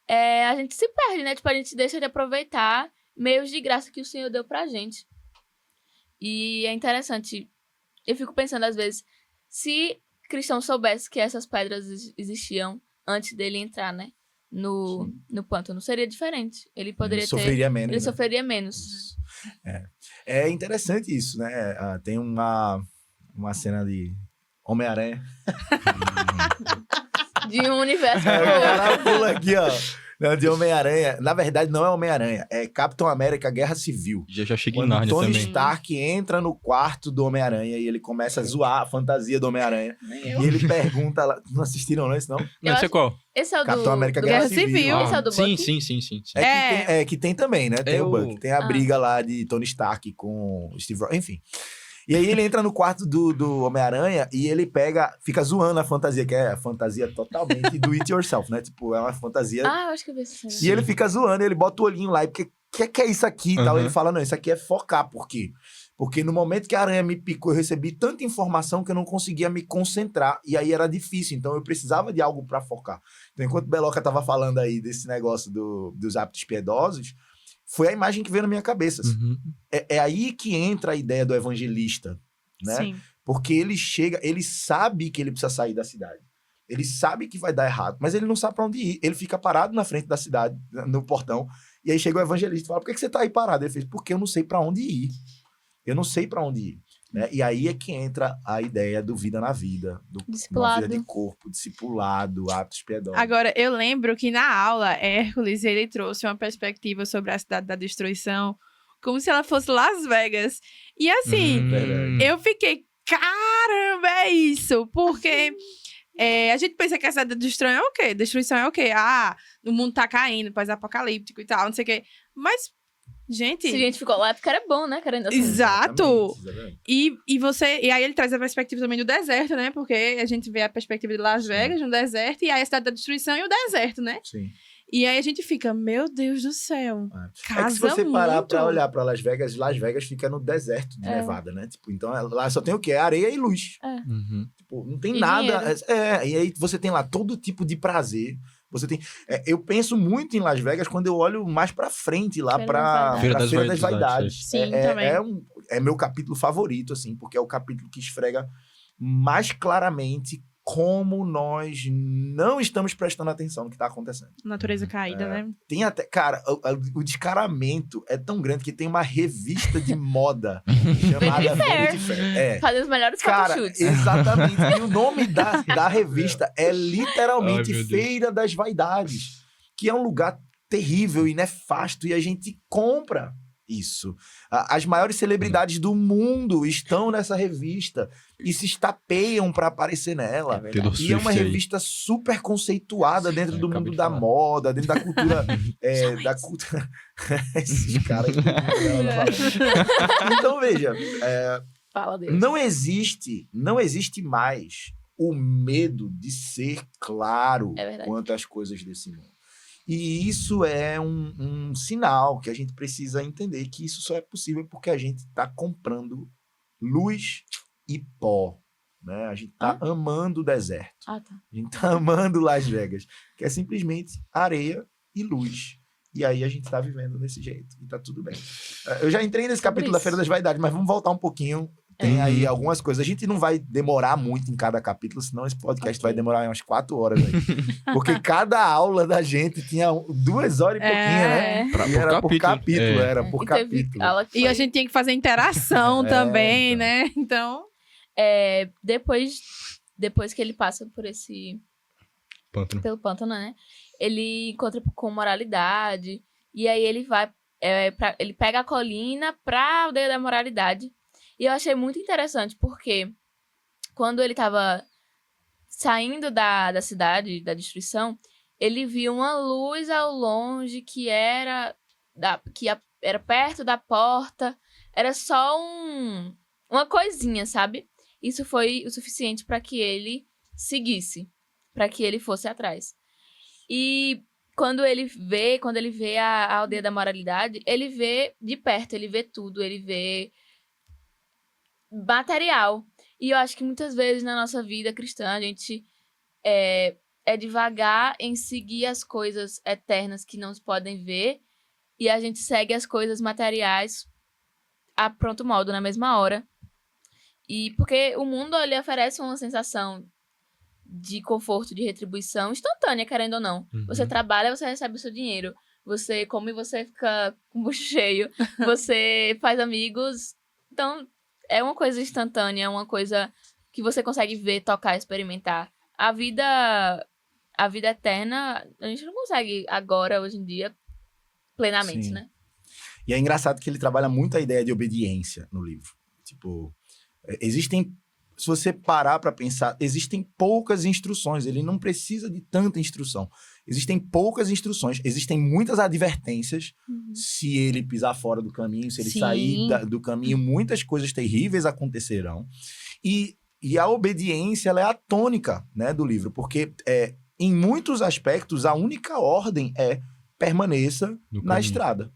A gente se perde, né? Tipo, a gente deixa de aproveitar meios de graça que o Senhor deu pra gente. E é interessante. Eu fico pensando, às vezes, se cristão soubesse que essas pedras existiam antes dele entrar, né? No pântano, seria diferente. Ele poderia Sofreria menos. Ele né? sofreria menos. É interessante isso, né? Tem uma cena de Homem-Aranha. De um universo O pro outro. cara pula aqui, ó. Não, de Homem-Aranha. Na verdade, não é Homem-Aranha. É Capitão América Guerra Civil. Já chega em Quando Nárnia Tony também. Stark entra no quarto do Homem-Aranha e ele começa a zoar a fantasia do Homem-Aranha. Nem E eu. ele pergunta lá... Não assistiram, não, esse não? Não sei qual. Esse é o Capitão do América do Guerra Guerra Civil. Esse é o do sim, Bucky? sim. Que tem também, né? Tem É o Buck. Tem a briga lá de Tony Stark com o Steve Rogers. Enfim. E aí ele entra no quarto do Homem-Aranha e ele fica zoando a fantasia, que é a fantasia totalmente do it yourself, né? Tipo, é uma fantasia... Ah, eu acho que eu vi essa cena. E ele fica zoando, ele bota o olhinho lá, e porque que é isso aqui e tal? Uhum. Ele fala, não, isso aqui é focar, por quê? Porque no momento que a aranha me picou, eu recebi tanta informação que eu não conseguia me concentrar, e aí era difícil, então eu precisava de algo pra focar. Então, enquanto o Beloca tava falando aí desse negócio dos hábitos piedosos, foi a imagem que veio na minha cabeça. assim. Uhum. É aí que entra a ideia do evangelista, né? Sim. Porque ele chega, ele sabe que ele precisa sair da cidade. Ele sabe que vai dar errado, mas ele não sabe pra onde ir. Ele fica parado na frente da cidade, no portão, e aí chega o evangelista e fala, por que você tá aí parado? Ele fez, porque eu não sei pra onde ir. Eu não sei pra onde ir. Né? E aí é que entra a ideia do vida na vida, uma Discipulado. vida de corpo, discipulado, hábitos piedosos. Agora, eu lembro que na aula, Hércules, ele trouxe uma perspectiva sobre a cidade da destruição, como se ela fosse Las Vegas. E assim, Verdade. eu fiquei, caramba, é isso! Porque a gente pensa que a cidade da destruição é o quê? Destruição é o quê? Ah, o mundo tá caindo, pós-apocalíptico e tal, não sei o quê. Mas, gente... Se a gente ficou lá, é porque era bom, né? Querendo assim. Exato! Exatamente. E aí ele traz a perspectiva também do deserto, né? Porque a gente vê a perspectiva de Las Vegas, no deserto, e aí a cidade da destruição e o deserto, né? Sim. E aí a gente fica, meu Deus do céu. É que Casa se você parar muito. pra olhar pra Las Vegas fica no deserto de Nevada, né? Tipo, então lá só tem o quê? Areia e luz. Uhum. Tipo, não tem E nada. E aí você tem lá todo tipo de prazer. Você tem. Eu penso muito em Las Vegas quando eu olho mais pra frente, lá pra Feira das Feira das Vaidades. Vaidades. Sim, também. É meu capítulo favorito, assim, porque é o capítulo que esfrega mais claramente como nós não estamos prestando atenção no que tá acontecendo. Natureza caída, né? Tem até. Cara, o descaramento é tão grande que tem uma revista de moda chamada Fair. Vanity Fair. Fazer os melhores Cara, photoshoots. exatamente. E o nome da revista é literalmente Ai, meu Deus. Feira das Vaidades, que é um lugar terrível e nefasto, e a gente compra isso. As maiores celebridades do mundo estão nessa revista e se estapeiam para aparecer nela. Taylor E é uma Swift aí. revista super conceituada dentro do acabei mundo de da falar. moda, dentro da cultura. Da cultura. Esses caras. Então, veja, Fala Deus. não existe mais o medo de ser claro É verdade. quanto às coisas desse mundo. E isso é um sinal que a gente precisa entender que isso só é possível porque a gente está comprando luz e pó. Né? A gente está amando o deserto. Ah, tá. A gente está amando Las Vegas, que é simplesmente areia e luz. E aí a gente está vivendo desse jeito. E tá tudo bem. Eu já entrei nesse capítulo da isso. Feira das Vaidades, mas vamos voltar um pouquinho. Tem aí algumas coisas. A gente não vai demorar muito em cada capítulo, senão esse podcast vai demorar umas 4 horas aí. Porque cada aula da gente tinha 2 horas e pouquinho, né? E era por capítulo, era por E teve capítulo. aula que E foi- a gente tinha que fazer interação também, então. né? Então, Depois que ele passa por pelo pântano, né? Ele encontra com moralidade. E aí ele vai. Ele pega a colina pra aldeia da moralidade. E eu achei muito interessante, porque quando ele estava saindo da cidade, da destruição, ele viu uma luz ao longe que era perto da porta. Era só uma coisinha, sabe? Isso foi o suficiente para que ele seguisse, para que ele fosse atrás. E quando ele vê a aldeia da moralidade, ele vê de perto, ele vê tudo, ele vê material. E eu acho que muitas vezes na nossa vida cristã, a gente é devagar em seguir as coisas eternas que não se podem ver, e a gente segue as coisas materiais a pronto modo, na mesma hora. E porque o mundo, ele oferece uma sensação de conforto, de retribuição instantânea, querendo ou não. Uhum. Você trabalha, você recebe o seu dinheiro. Você come e você fica com o bucho cheio. Você faz amigos. Então, é uma coisa instantânea, é uma coisa que você consegue ver, tocar, experimentar. A vida eterna, a gente não consegue agora, hoje em dia, plenamente, Sim. né? E é engraçado que ele trabalha muito a ideia de obediência no livro. Tipo, se você parar para pensar, existem poucas instruções. Ele não precisa de tanta instrução. Existem poucas instruções. Existem muitas advertências. Se ele pisar fora do caminho, se ele Sim. sair do caminho, muitas coisas terríveis acontecerão. E a obediência, ela é a tônica, né, do livro. Porque, em muitos aspectos, a única ordem é permaneça No na caminho. estrada.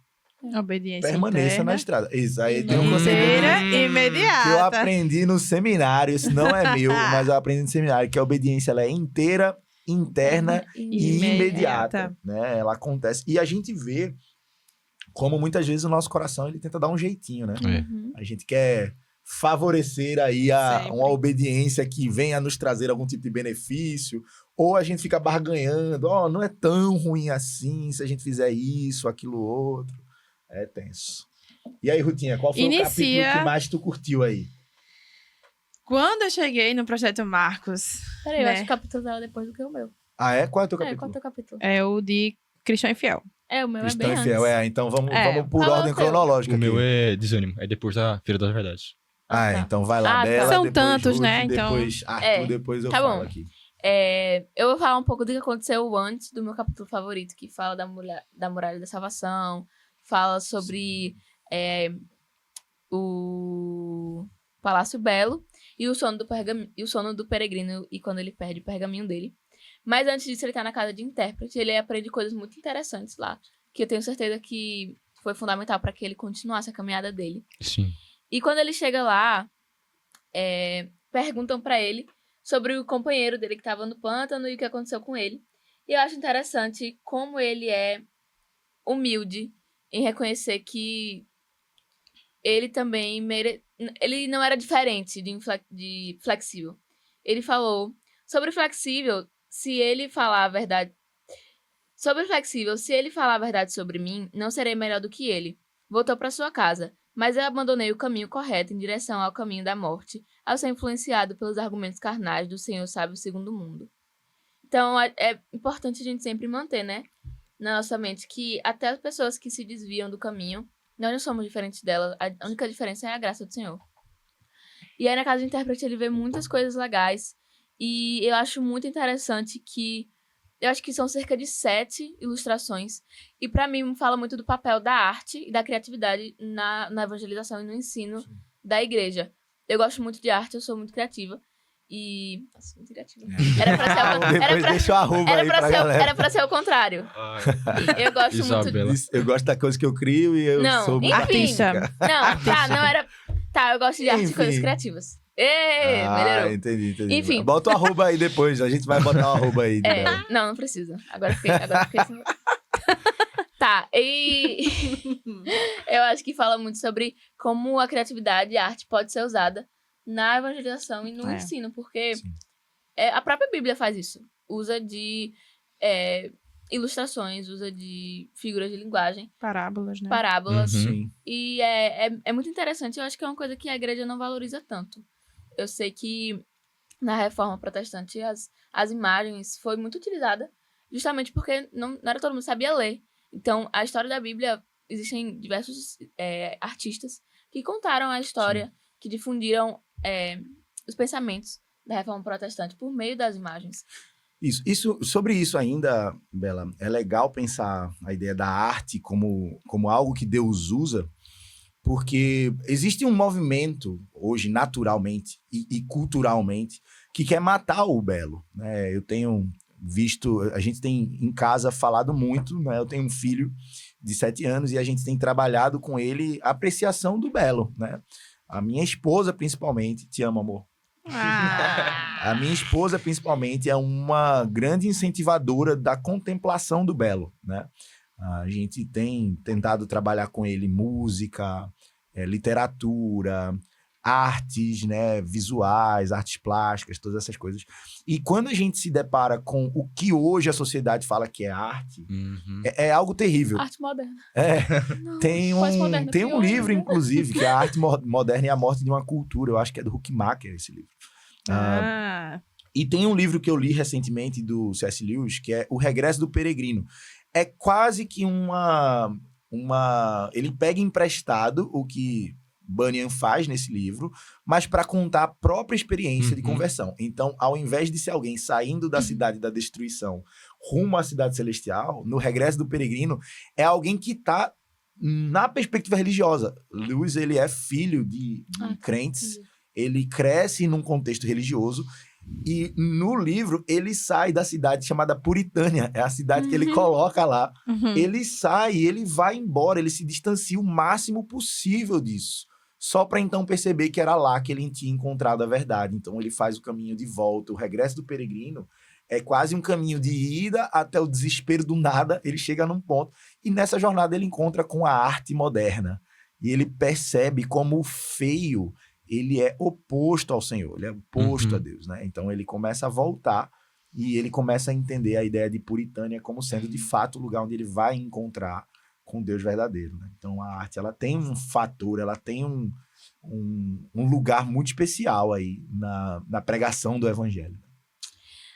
Obediência Permaneça interna. na estrada. Isso aí tem um Hum. conceito Inteira, que eu imediata. aprendi no seminário. Esse não é meu, mas eu aprendi no seminário, que a obediência ela é inteira, interna e imediata. Né? Ela acontece. E a gente vê como muitas vezes o nosso coração ele tenta dar um jeitinho, né? Uhum. A gente quer favorecer aí Sempre. uma obediência que venha nos trazer algum tipo de benefício, ou a gente fica barganhando, não é tão ruim assim se a gente fizer isso, aquilo, outro. É tenso. E aí, Rutinha, qual foi o capítulo que mais tu curtiu aí? Quando eu cheguei no Projeto Marcos, Peraí, eu né? acho que o capítulo dela é depois do que o meu. Ah, é? Qual é o teu Qual capítulo? é o teu capítulo? É o de Cristão Infiel. O meu Cristão é e bem Fiel, antes. então vamos por Qual é o ordem teu? cronológica O meu aqui. é Desânimo. É depois da Feira das Verdades. Ah, tá. então vai lá, Ah, tá. Bela, São depois tantos, Ruth, né? Então- depois Arthur, É, depois eu tá falo bom. aqui. Eu vou falar um pouco do que aconteceu antes do meu capítulo favorito, que fala da Muralha da Salvação, fala sobre o Palácio Belo e o sono do peregrino e quando ele perde o pergaminho dele. Mas antes disso, ele tá na casa de intérprete, ele aprende coisas muito interessantes lá, que eu tenho certeza que foi fundamental para que ele continuasse a caminhada dele. Sim. E quando ele chega lá, perguntam pra ele sobre o companheiro dele que tava no pântano e o que aconteceu com ele. E eu acho interessante como ele é humilde em reconhecer que ele também ele não era diferente de Flexível. Ele falou sobre Flexível, se ele falar a verdade sobre mim, não serei melhor do que ele. Voltou para sua casa, mas eu abandonei o caminho correto em direção ao caminho da morte, ao ser influenciado pelos argumentos carnais do Senhor sábio segundo o mundo. Então, é importante a gente sempre manter, né, na nossa mente que até as pessoas que se desviam do caminho, nós não somos diferentes delas, a única diferença é a graça do Senhor. E aí, na casa do intérprete, ele vê muitas coisas legais, e eu acho muito interessante que eu acho que são cerca de 7 ilustrações. E pra mim fala muito do papel da arte e da criatividade na evangelização e no ensino da igreja. Eu gosto muito de arte, eu sou muito criativa. E... Nossa, muito criativa. Depois deixa o arroba aí pra galera. Era pra ser o contrário. Eu gosto Isabela. muito... Eu gosto da coisa que eu crio e eu Não, sou muito enfim. artística. Não, tá, não era... Tá, eu gosto de arte e Enfim. coisas criativas. Melhorou. Entendi. Enfim. Bota o arroba aí depois, a gente vai botar o arroba aí. Bela. Não precisa. Agora fiquei sem... Tá, e eu acho que fala muito sobre como a criatividade e a arte pode ser usada na evangelização e no ensino, porque Sim. a própria Bíblia faz isso. Usa de ilustrações, usa de figuras de linguagem, Parábolas, né? parábolas, Uhum. Sim. e é muito interessante. Eu acho que é uma coisa que a igreja não valoriza tanto. Eu sei que na Reforma Protestante as imagens foi muito utilizada justamente porque não era todo mundo que sabia ler. Então, a história da Bíblia, existem diversos artistas que contaram a história, que difundiram os pensamentos da Reforma Protestante por meio das imagens. Sobre isso ainda, Bela, é legal pensar a ideia da arte como algo que Deus usa, porque existe um movimento hoje, naturalmente e culturalmente, que quer matar o belo, né? Eu tenho visto, a gente tem em casa falado muito, né? Eu tenho um filho de 7 anos e a gente tem trabalhado com ele a apreciação do belo, né? A minha esposa, principalmente, te amo, amor. A minha esposa, principalmente, é uma grande incentivadora da contemplação do belo, né? A gente tem tentado trabalhar com ele música, literatura, artes, né, visuais, artes plásticas, todas essas coisas. E quando a gente se depara com o que hoje a sociedade fala que é arte, é algo terrível. Arte moderna. Não, Tem um livro, inclusive, que é A Arte Moderna e a Morte de uma Cultura. Eu acho que é do Huckmacher, esse livro. E tem um livro que eu li recentemente do C.S. Lewis, que é O Regresso do Peregrino. É quase que ele pega emprestado o que Bunyan faz nesse livro, mas para contar a própria experiência de conversão. Então, ao invés de ser alguém saindo da cidade da destruição rumo à cidade celestial, no Regresso do Peregrino, é alguém que está na perspectiva religiosa. Lewis, ele é filho de crentes, ele cresce num contexto religioso, e no livro ele sai da cidade chamada Puritânia, é a cidade que ele coloca lá. Ele sai, ele vai embora, ele se distancia o máximo possível disso, só para então perceber que era lá que ele tinha encontrado a verdade. Então ele faz o caminho de volta. O Regresso do Peregrino é quase um caminho de ida até o desespero do nada. Ele chega num ponto e nessa jornada ele encontra com a arte moderna e ele percebe como o feio ele é oposto ao Senhor, ele é oposto a Deus, né? Então ele começa a voltar e ele começa a entender a ideia de Puritânia como sendo de fato o lugar onde ele vai encontrar com Deus verdadeiro, né? Então a arte, ela tem um fator, ela tem um lugar muito especial aí na pregação do evangelho.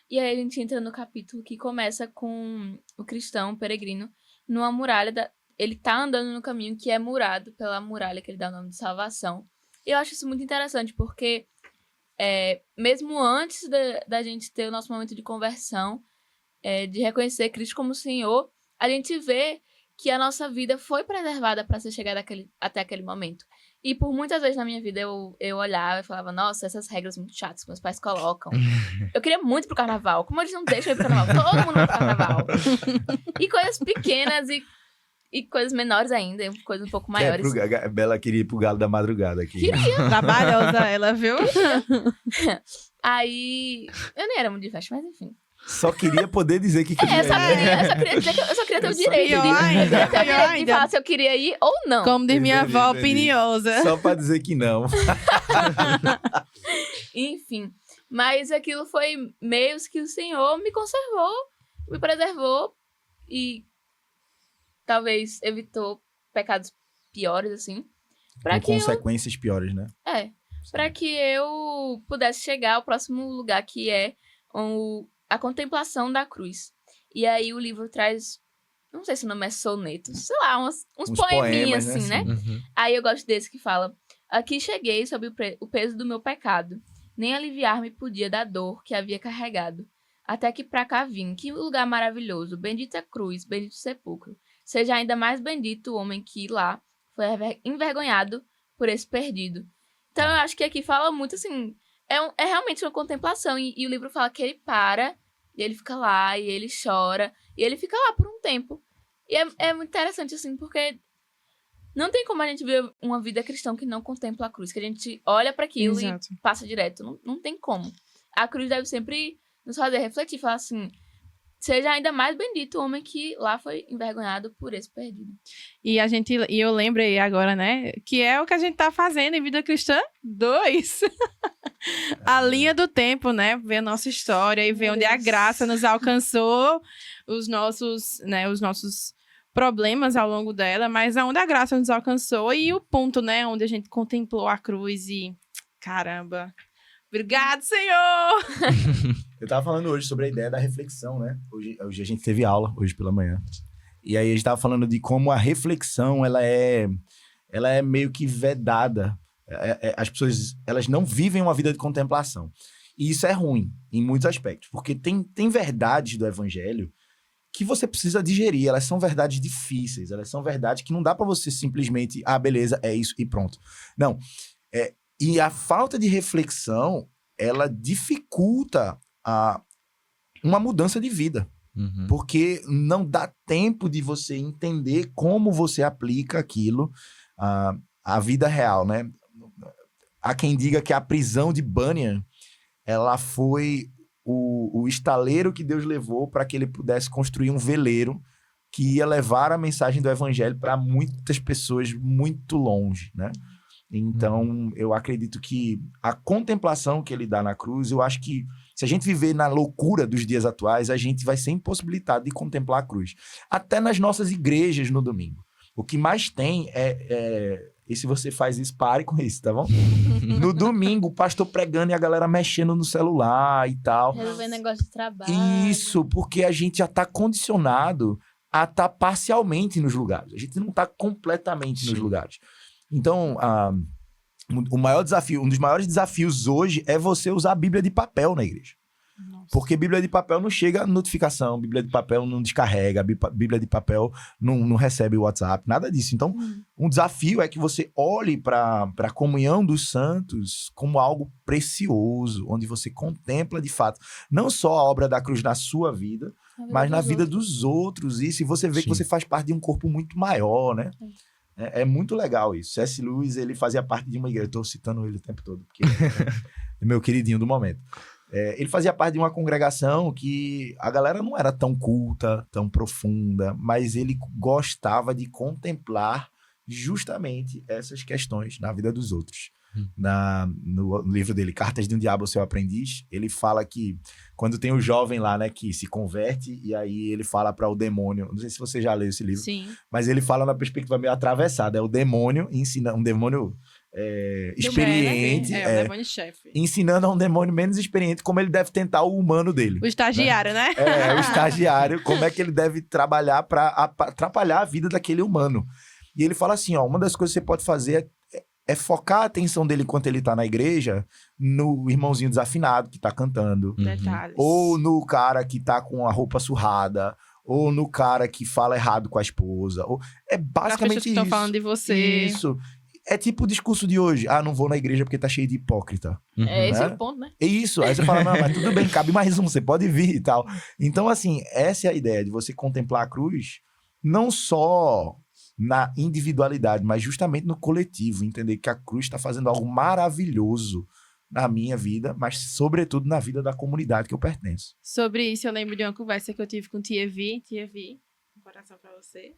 E aí a gente entra no capítulo que começa com o cristão, o peregrino, numa muralha, ele tá andando no caminho que é murado pela muralha que ele dá o nome de salvação. E eu acho isso muito interessante, porque mesmo antes da gente ter o nosso momento de conversão, de reconhecer Cristo como Senhor, a gente vê que a nossa vida foi preservada para ser chegada até aquele momento. E por muitas vezes na minha vida eu olhava e falava, nossa, essas regras muito chatas que meus pais colocam. Eu queria muito ir pro carnaval. Como eles não deixam eu ir pro carnaval? Todo mundo vai pro carnaval. E coisas pequenas e coisas menores ainda, coisas um pouco maiores. Bela queria ir pro Galo da Madrugada aqui. Queria. Trabalhosa ela, viu? Aí, eu nem era muito de festa, mas enfim. Só queria poder dizer que queria eu só queria dizer que eu só queria ter o direito de falar se eu queria ir ou não. Como diz minha avó, opiniosa. Só pra dizer que não. Enfim, mas aquilo foi meio que o Senhor me conservou, me preservou e talvez evitou pecados piores, assim. Com consequências piores, né? Pra que eu pudesse chegar ao próximo lugar, que é a contemplação da cruz. E aí o livro traz, não sei se o nome é sonetos, sei lá, uns poeminhas, assim, né? Aí eu gosto desse que fala: aqui cheguei sob o peso do meu pecado, nem aliviar-me podia da dor que havia carregado. Até que pra cá vim, que lugar maravilhoso, bendita cruz, bendito sepulcro. Seja ainda mais bendito o homem que lá foi envergonhado por esse perdido. Então eu acho que aqui fala muito, assim, é realmente uma contemplação. E o livro fala que ele para, e ele fica lá, e ele chora, e ele fica lá por um tempo. E é muito interessante, assim, porque não tem como a gente ver uma vida cristã que não contempla a cruz, que a gente olha para aquilo e passa direto. Não tem como. A cruz deve sempre nos fazer refletir, falar assim: seja ainda mais bendito o homem que lá foi envergonhado por esse perdido. E eu lembrei agora, né, que é o que a gente tá fazendo em Vida Cristã 2. A linha do tempo, né, ver a nossa história e ver onde a graça nos alcançou, os nossos problemas ao longo dela, mas aonde a graça nos alcançou e o ponto, né, onde a gente contemplou a cruz e, caramba, obrigado, Senhor! Eu tava falando hoje sobre a ideia da reflexão, né? Hoje a gente teve aula, hoje pela manhã. E aí a gente tava falando de como a reflexão, ela é meio que vedada. As pessoas, elas não vivem uma vida de contemplação. E isso é ruim, em muitos aspectos. Porque tem verdades do evangelho que você precisa digerir. Elas são verdades difíceis. Elas são verdades que não dá pra você simplesmente... beleza, é isso e pronto. Não. E a falta de reflexão, ela dificulta uma mudança de vida. Uhum. Porque não dá tempo de você entender como você aplica aquilo à vida real, né? Há quem diga que a prisão de Bunyan, ela foi o estaleiro que Deus levou para que ele pudesse construir um veleiro que ia levar a mensagem do evangelho para muitas pessoas muito longe, né? Então, eu acredito que a contemplação que ele dá na cruz, eu acho que se a gente viver na loucura dos dias atuais, a gente vai ser impossibilitado de contemplar a cruz. Até nas nossas igrejas no domingo. O que mais tem e se você faz isso, pare com isso, tá bom? No domingo, o pastor pregando e a galera mexendo no celular e tal. Resolvendo negócio de trabalho. Isso, porque a gente já tá condicionado a estar parcialmente nos lugares. A gente não tá completamente nos lugares. Então, o maior desafio, um dos maiores desafios hoje é você usar a Bíblia de papel na igreja. Nossa. Porque Bíblia de papel não chega notificação, Bíblia de papel não descarrega, Bíblia de papel não recebe o WhatsApp, nada disso. Então, um desafio é que você olhe para a comunhão dos santos como algo precioso, onde você contempla de fato não só a obra da cruz na sua vida, mas na vida dos outros. E se você vê que você faz parte de um corpo muito maior, né? É muito legal isso. C.S. Lewis, ele fazia parte de uma igreja. Eu tô citando ele o tempo todo, porque é meu queridinho do momento. Ele fazia parte de uma congregação que a galera não era tão culta, tão profunda, mas ele gostava de contemplar justamente essas questões na vida dos outros. No livro dele, Cartas de um Diabo ao Seu Aprendiz, ele fala que quando tem o jovem lá, né, que se converte, e aí ele fala para o demônio, não sei se você já leu esse livro, Sim. mas ele fala na perspectiva meio atravessada, é o demônio ensinando, um demônio experiente, o demônio-chefe. ensinando a um demônio menos experiente como ele deve tentar o humano dele. O estagiário, né? O estagiário, como é que ele deve trabalhar para atrapalhar a vida daquele humano. E ele fala assim, ó, uma das coisas que você pode fazer é focar a atenção dele enquanto ele tá na igreja no irmãozinho desafinado que tá cantando. Detalhes. Ou no cara que tá com a roupa surrada. Ou no cara que fala errado com a esposa. É basicamente isso. que estão falando de você. Isso. É tipo o discurso de hoje. Não vou na igreja porque tá cheio de hipócrita. Esse é o ponto, né? É isso. Aí você fala, não, mas tudo bem, cabe mais um, você pode vir e tal. Então, assim, essa é a ideia de você contemplar a cruz, não só na individualidade, mas justamente no coletivo. Entender que a cruz está fazendo algo maravilhoso na minha vida, mas sobretudo na vida da comunidade que eu pertenço. Sobre isso, eu lembro de uma conversa que eu tive com Tia Vi, um coração pra você.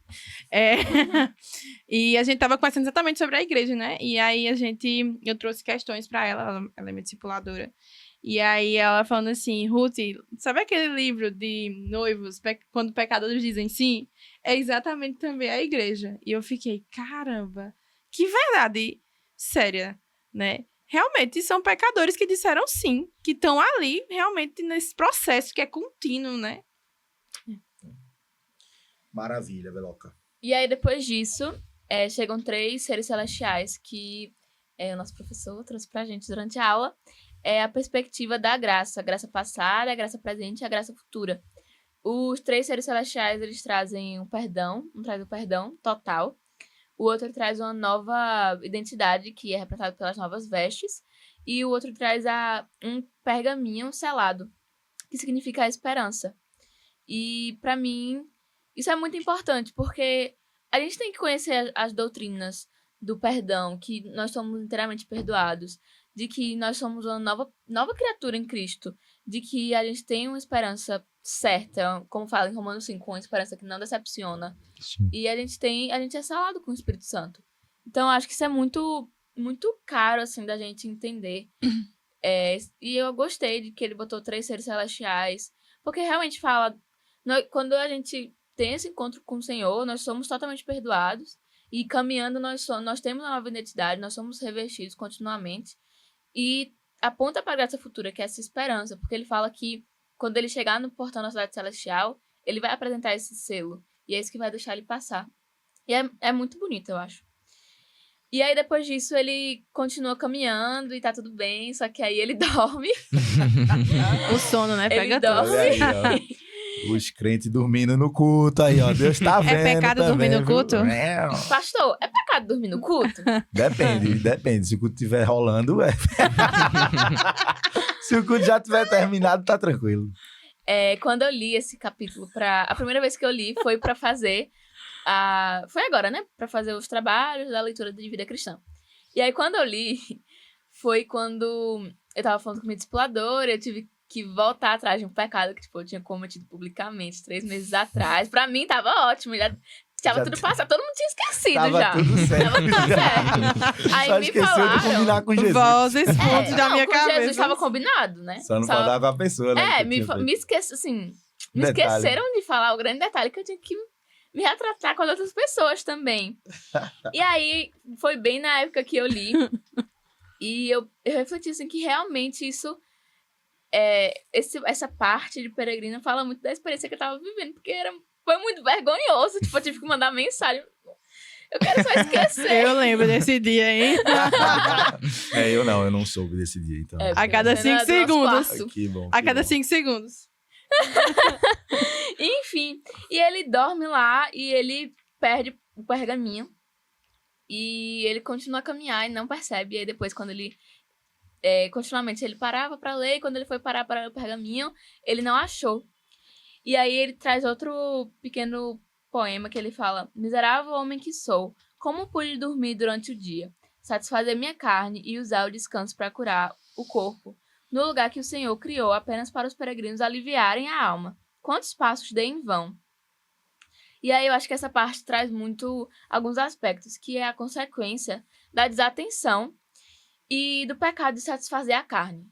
E a gente tava conversando exatamente sobre a igreja, né? E aí eu trouxe questões pra ela é minha discipuladora. E aí ela falando assim, Ruth, sabe aquele livro de noivos, quando pecadores dizem sim? É exatamente também a igreja. E eu fiquei, caramba, que verdade séria, né? Realmente são pecadores que disseram sim, que estão ali realmente nesse processo que é contínuo, né? Maravilha, Veloca. E aí, depois disso, chegam 3 seres celestiais que o nosso professor trouxe pra gente durante a aula. É a perspectiva da graça. A graça passada, a graça presente e a graça futura. Os 3 seres celestiais, eles trazem um perdão. Um traz o perdão total. O outro traz uma nova identidade, que é representada pelas novas vestes. E o outro traz um pergaminho selado, que significa a esperança. E, pra mim, isso é muito importante, porque a gente tem que conhecer as doutrinas do perdão, que nós somos inteiramente perdoados, de que nós somos uma nova criatura em Cristo, de que a gente tem uma esperança certa, como fala em Romanos 5, uma esperança que não decepciona. Sim. E a gente é selado com o Espírito Santo. Então, eu acho que isso é muito, muito caro, assim, da gente entender. E eu gostei de que ele botou 3 seres celestiais, porque realmente fala, quando a gente tem esse encontro com o Senhor, nós somos totalmente perdoados, e caminhando nós temos uma nova identidade, nós somos revestidos continuamente, e aponta para a graça futura, que é essa esperança, porque ele fala que quando ele chegar no portão da cidade celestial, ele vai apresentar esse selo, e é isso que vai deixar ele passar. E é muito bonito, eu acho. E aí, depois disso, ele continua caminhando e tá tudo bem, só que aí ele dorme. O sono, né? Ele Pega dorme. tudo. Olha aí, ó. Os crentes dormindo no culto aí, ó. Deus tá vendo. pecado também, dormir no viu? culto? Pastor, é pecado dormir no culto? Depende. Se o culto estiver rolando, é. Se o culto já tiver terminado, tá tranquilo. Quando eu li esse capítulo a primeira vez que eu li foi pra fazer foi agora, né? Pra fazer os trabalhos da leitura de vida cristã. E aí, quando eu li, foi quando eu tava falando com o meu discipulador, eu tive que voltar atrás de um pecado que, tipo, eu tinha cometido publicamente 3 meses atrás. Pra mim, tava ótimo. Tava tudo passado, todo mundo tinha esquecido Tava já. tudo certo. Tava tudo certo. Aí Só me esqueceu falaram... de combinar com Jesus. Vozes fontes da não, minha com cabeça. Jesus estava combinado, né? Só não falava pra pessoa, né? Me Detalhe. esqueceram de falar o grande detalhe que eu tinha que me retratar com as outras pessoas também. E aí, foi bem na época que eu li. E eu refleti, assim, que realmente isso... essa parte de peregrino fala muito da experiência que eu tava vivendo. Porque foi muito vergonhoso. Tipo, eu tive que mandar mensagem. Eu quero só esquecer. Eu lembro desse dia, hein? Eu não soube desse dia, então. A cada 5 segundos. Que bom. A cada 5 segundos. Enfim, e ele dorme lá e ele perde o pergaminho. E ele continua a caminhar e não percebe. E aí depois, quando ele... continuamente ele parava pra ler. E quando ele foi parar para ler o pergaminho, ele não achou. E aí ele traz outro pequeno poema que ele fala: miserável homem que sou, como pude dormir durante o dia, satisfazer minha carne e usar o descanso para curar o corpo, no lugar que o Senhor criou apenas para os peregrinos aliviarem a alma. Quantos passos dei em vão? E aí eu acho que essa parte traz muito alguns aspectos, que é a consequência da desatenção e do pecado de satisfazer a carne.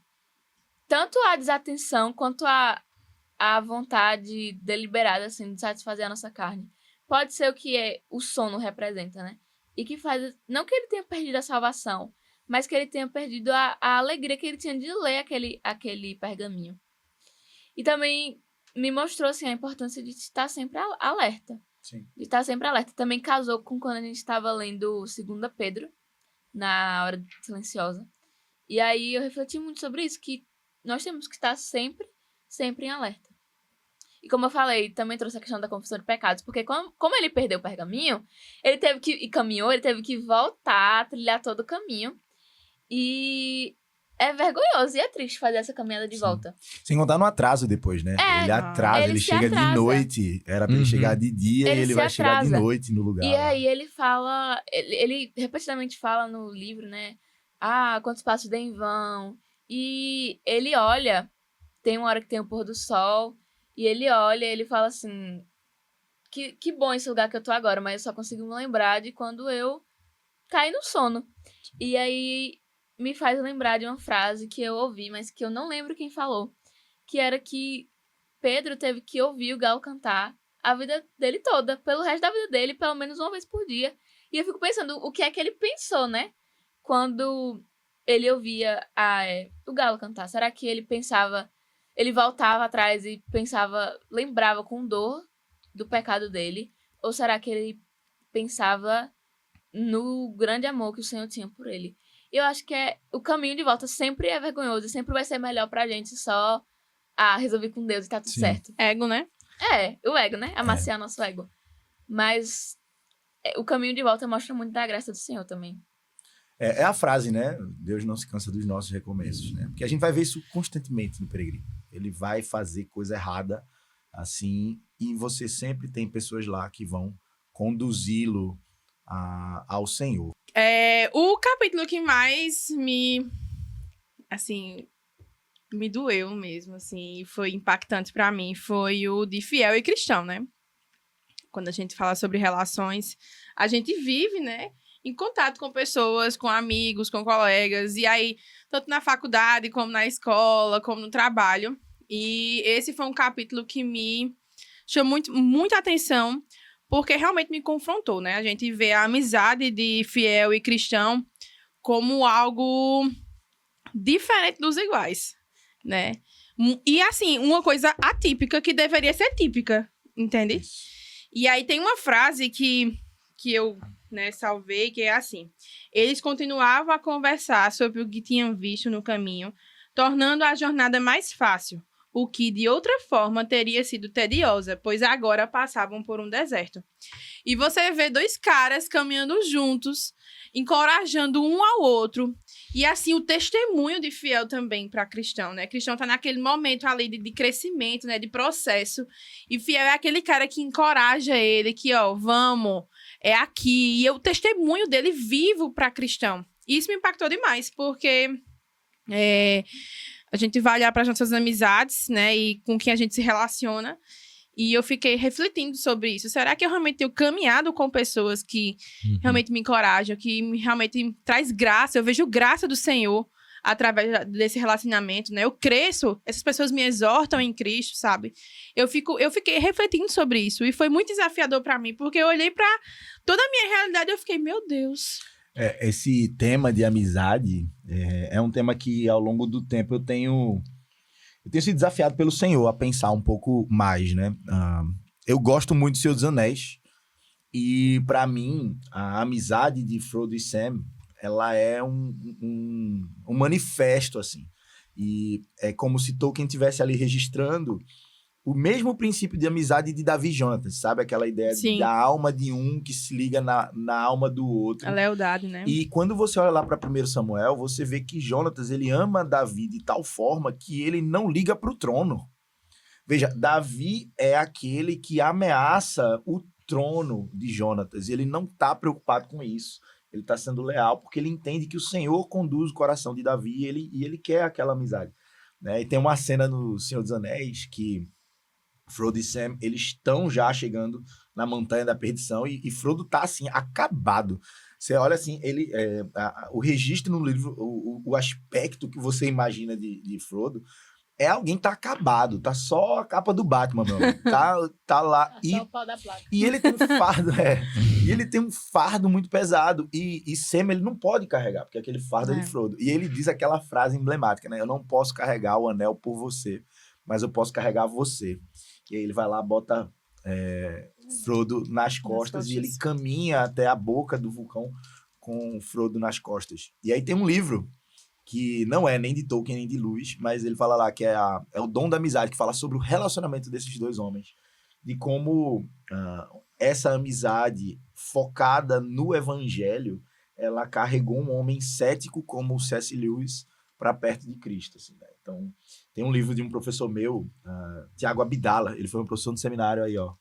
Tanto a desatenção quanto a vontade deliberada, assim, de satisfazer a nossa carne. Pode ser o que o sono representa, né? E que faz... Não que ele tenha perdido a salvação, mas que ele tenha perdido a alegria que ele tinha de ler aquele pergaminho. E também me mostrou, assim, a importância de estar sempre alerta. Sim. De estar sempre alerta. Também casou com quando a gente estava lendo 2 Pedro, na hora silenciosa. E aí eu refleti muito sobre isso, que nós temos que estar sempre em alerta. E como eu falei, também trouxe a questão da confissão de pecados, porque como ele perdeu o pergaminho, ele teve que voltar, trilhar todo o caminho. E é vergonhoso e é triste fazer essa caminhada de volta. Sem contar no atraso depois, né? Ele atrasa, ele chega de noite. Era pra ele chegar de dia e ele vai chegar de noite no lugar. E aí ele fala, ele repetidamente fala no livro, né? Quantos passos dei em vão. E ele olha, tem uma hora que tem o pôr do sol, e ele olha e ele fala assim, que bom esse lugar que eu tô agora, mas eu só consigo me lembrar de quando eu caí no sono. E aí me faz lembrar de uma frase que eu ouvi, mas que eu não lembro quem falou, que era que Pedro teve que ouvir o galo cantar a vida dele toda, pelo resto da vida dele, pelo menos uma vez por dia. E eu fico pensando, o que é que ele pensou, né? Quando ele ouvia o galo cantar. Será que ele pensava, ele voltava atrás e pensava, lembrava com dor do pecado dele? Ou será que ele pensava no grande amor que o Senhor tinha por ele? E eu acho que o caminho de volta sempre é vergonhoso, sempre vai ser melhor pra gente só resolver com Deus e tá tudo certo. Ego, né? O ego, né? Amaciar nosso ego. Mas o caminho de volta mostra muito da graça do Senhor também. É a frase, né? Deus não se cansa dos nossos recomeços, né? Porque a gente vai ver isso constantemente no peregrino. Ele vai fazer coisa errada, assim, e você sempre tem pessoas lá que vão conduzi-lo ao Senhor. O capítulo que mais me doeu mesmo, assim, foi impactante pra mim, foi o de fiel e cristão, né? Quando a gente fala sobre relações, a gente vive, né, em contato com pessoas, com amigos, com colegas, e aí, tanto na faculdade, como na escola, como no trabalho. E esse foi um capítulo que me chamou muita atenção, porque realmente me confrontou, né? A gente vê a amizade de fiel e cristão como algo diferente dos iguais, né? E, assim, uma coisa atípica que deveria ser típica, entende? E aí tem uma frase que eu né, salvei, que é assim. Eles continuavam a conversar sobre o que tinham visto no caminho, tornando a jornada mais fácil, o que de outra forma teria sido tediosa, pois agora passavam por um deserto. E você vê dois caras caminhando juntos, encorajando um ao outro. E assim, o testemunho de Fiel também para cristão, né? Cristão tá naquele momento ali de crescimento, né? De processo. E Fiel é aquele cara que encoraja ele, que, ó, vamos, é aqui. E o testemunho dele vivo para cristão. E isso me impactou demais, porque a gente vai olhar para as nossas amizades, né? E com quem a gente se relaciona. E eu fiquei refletindo sobre isso. Será que eu realmente tenho caminhado com pessoas que realmente me encorajam, que realmente me traz graça? Eu vejo graça do Senhor através desse relacionamento, né? Eu cresço, essas pessoas me exortam em Cristo, sabe? Eu fiquei refletindo sobre isso. E foi muito desafiador para mim, porque eu olhei para toda a minha realidade e eu fiquei, meu Deus. Esse tema de amizade é um tema que, ao longo do tempo, eu tenho sido desafiado pelo Senhor a pensar um pouco mais, né? Eu gosto muito do Senhor dos Anéis. E, para mim, a amizade de Frodo e Sam, ela é um manifesto, assim. E é como se Tolkien estivesse ali registrando o mesmo princípio de amizade de Davi e Jonathan, sabe? Aquela ideia da alma de um que se liga na alma do outro. A lealdade, né? E quando você olha lá para 1 Samuel, você vê que Jonatas, ele ama Davi de tal forma que ele não liga para o trono. Veja, Davi é aquele que ameaça o trono de Jonatas. Ele não está preocupado com isso. Ele está sendo leal porque ele entende que o Senhor conduz o coração de Davi e ele quer aquela amizade, né? E tem uma cena no Senhor dos Anéis que Frodo e Sam, eles estão já chegando na Montanha da Perdição e Frodo tá, assim, acabado. Você olha, assim, o registro no livro, o aspecto que você imagina de Frodo é alguém que tá acabado, tá só a capa do Batman, meu amigo. Tá lá. Só o pau da placa. E ele tem um fardo, e ele tem um fardo muito pesado. E Sam, ele não pode carregar, porque aquele fardo é de Frodo. E ele diz aquela frase emblemática, né? Eu não posso carregar o anel por você, mas eu posso carregar você. E aí ele vai lá, bota Frodo nas costas e ele caminha até a boca do vulcão com Frodo nas costas. E aí tem um livro que não é nem de Tolkien nem de Lewis, mas ele fala lá que é o Dom da Amizade, que fala sobre o relacionamento desses dois homens. De como essa amizade focada no evangelho, ela carregou um homem cético como o C.S. Lewis para perto de Cristo, assim, né? Então, tem um livro de um professor meu, Tiago Abdala, ele foi um professor no seminário aí, ó.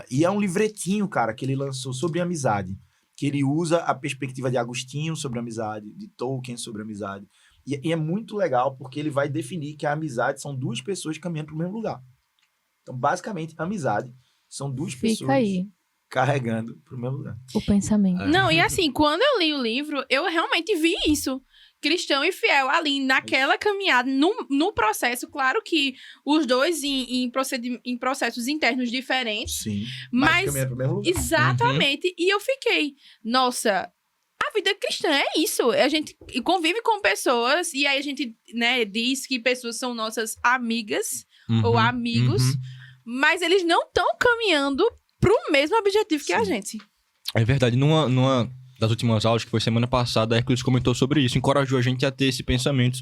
E é um livretinho, cara, que ele lançou sobre amizade, que ele usa a perspectiva de Agostinho sobre amizade, de Tolkien sobre amizade. E é muito legal, porque ele vai definir que a amizade são duas pessoas caminhando para o mesmo lugar. Então, basicamente, amizade são duas pessoas carregando para o mesmo lugar. O pensamento. Não, e assim, quando eu li o livro, eu realmente vi isso. Cristão e Fiel ali naquela caminhada, no processo, claro que os dois em processos internos diferentes. Sim, mas caminhando pro mesmo lugar. Exatamente. E eu fiquei, nossa, a vida cristã é isso. A gente convive com pessoas e aí a gente, né, diz que pessoas são nossas amigas ou amigos, mas eles não estão caminhando pro mesmo objetivo que a gente. É verdade, numa das últimas aulas, que foi semana passada, a Hércules comentou sobre isso, encorajou a gente a ter esse pensamento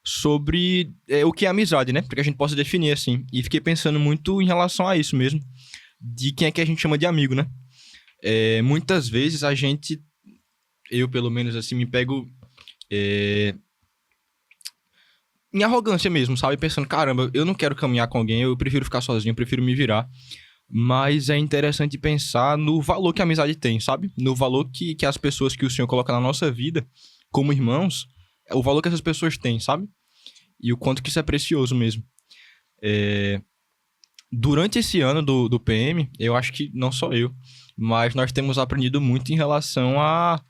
sobre o que é amizade, né? Para que a gente possa definir, assim. E fiquei pensando muito em relação a isso mesmo, de quem é que a gente chama de amigo, né? Muitas vezes eu pelo menos assim, me pego em arrogância mesmo, sabe? Pensando, caramba, eu não quero caminhar com alguém, eu prefiro ficar sozinho, eu prefiro me virar. Mas é interessante pensar no valor que a amizade tem, sabe? No valor que as pessoas que o Senhor coloca na nossa vida, como irmãos, o valor que essas pessoas têm, sabe? E o quanto que isso é precioso mesmo. Durante esse ano do PM, eu acho que não só eu, mas nós temos aprendido muito em relação a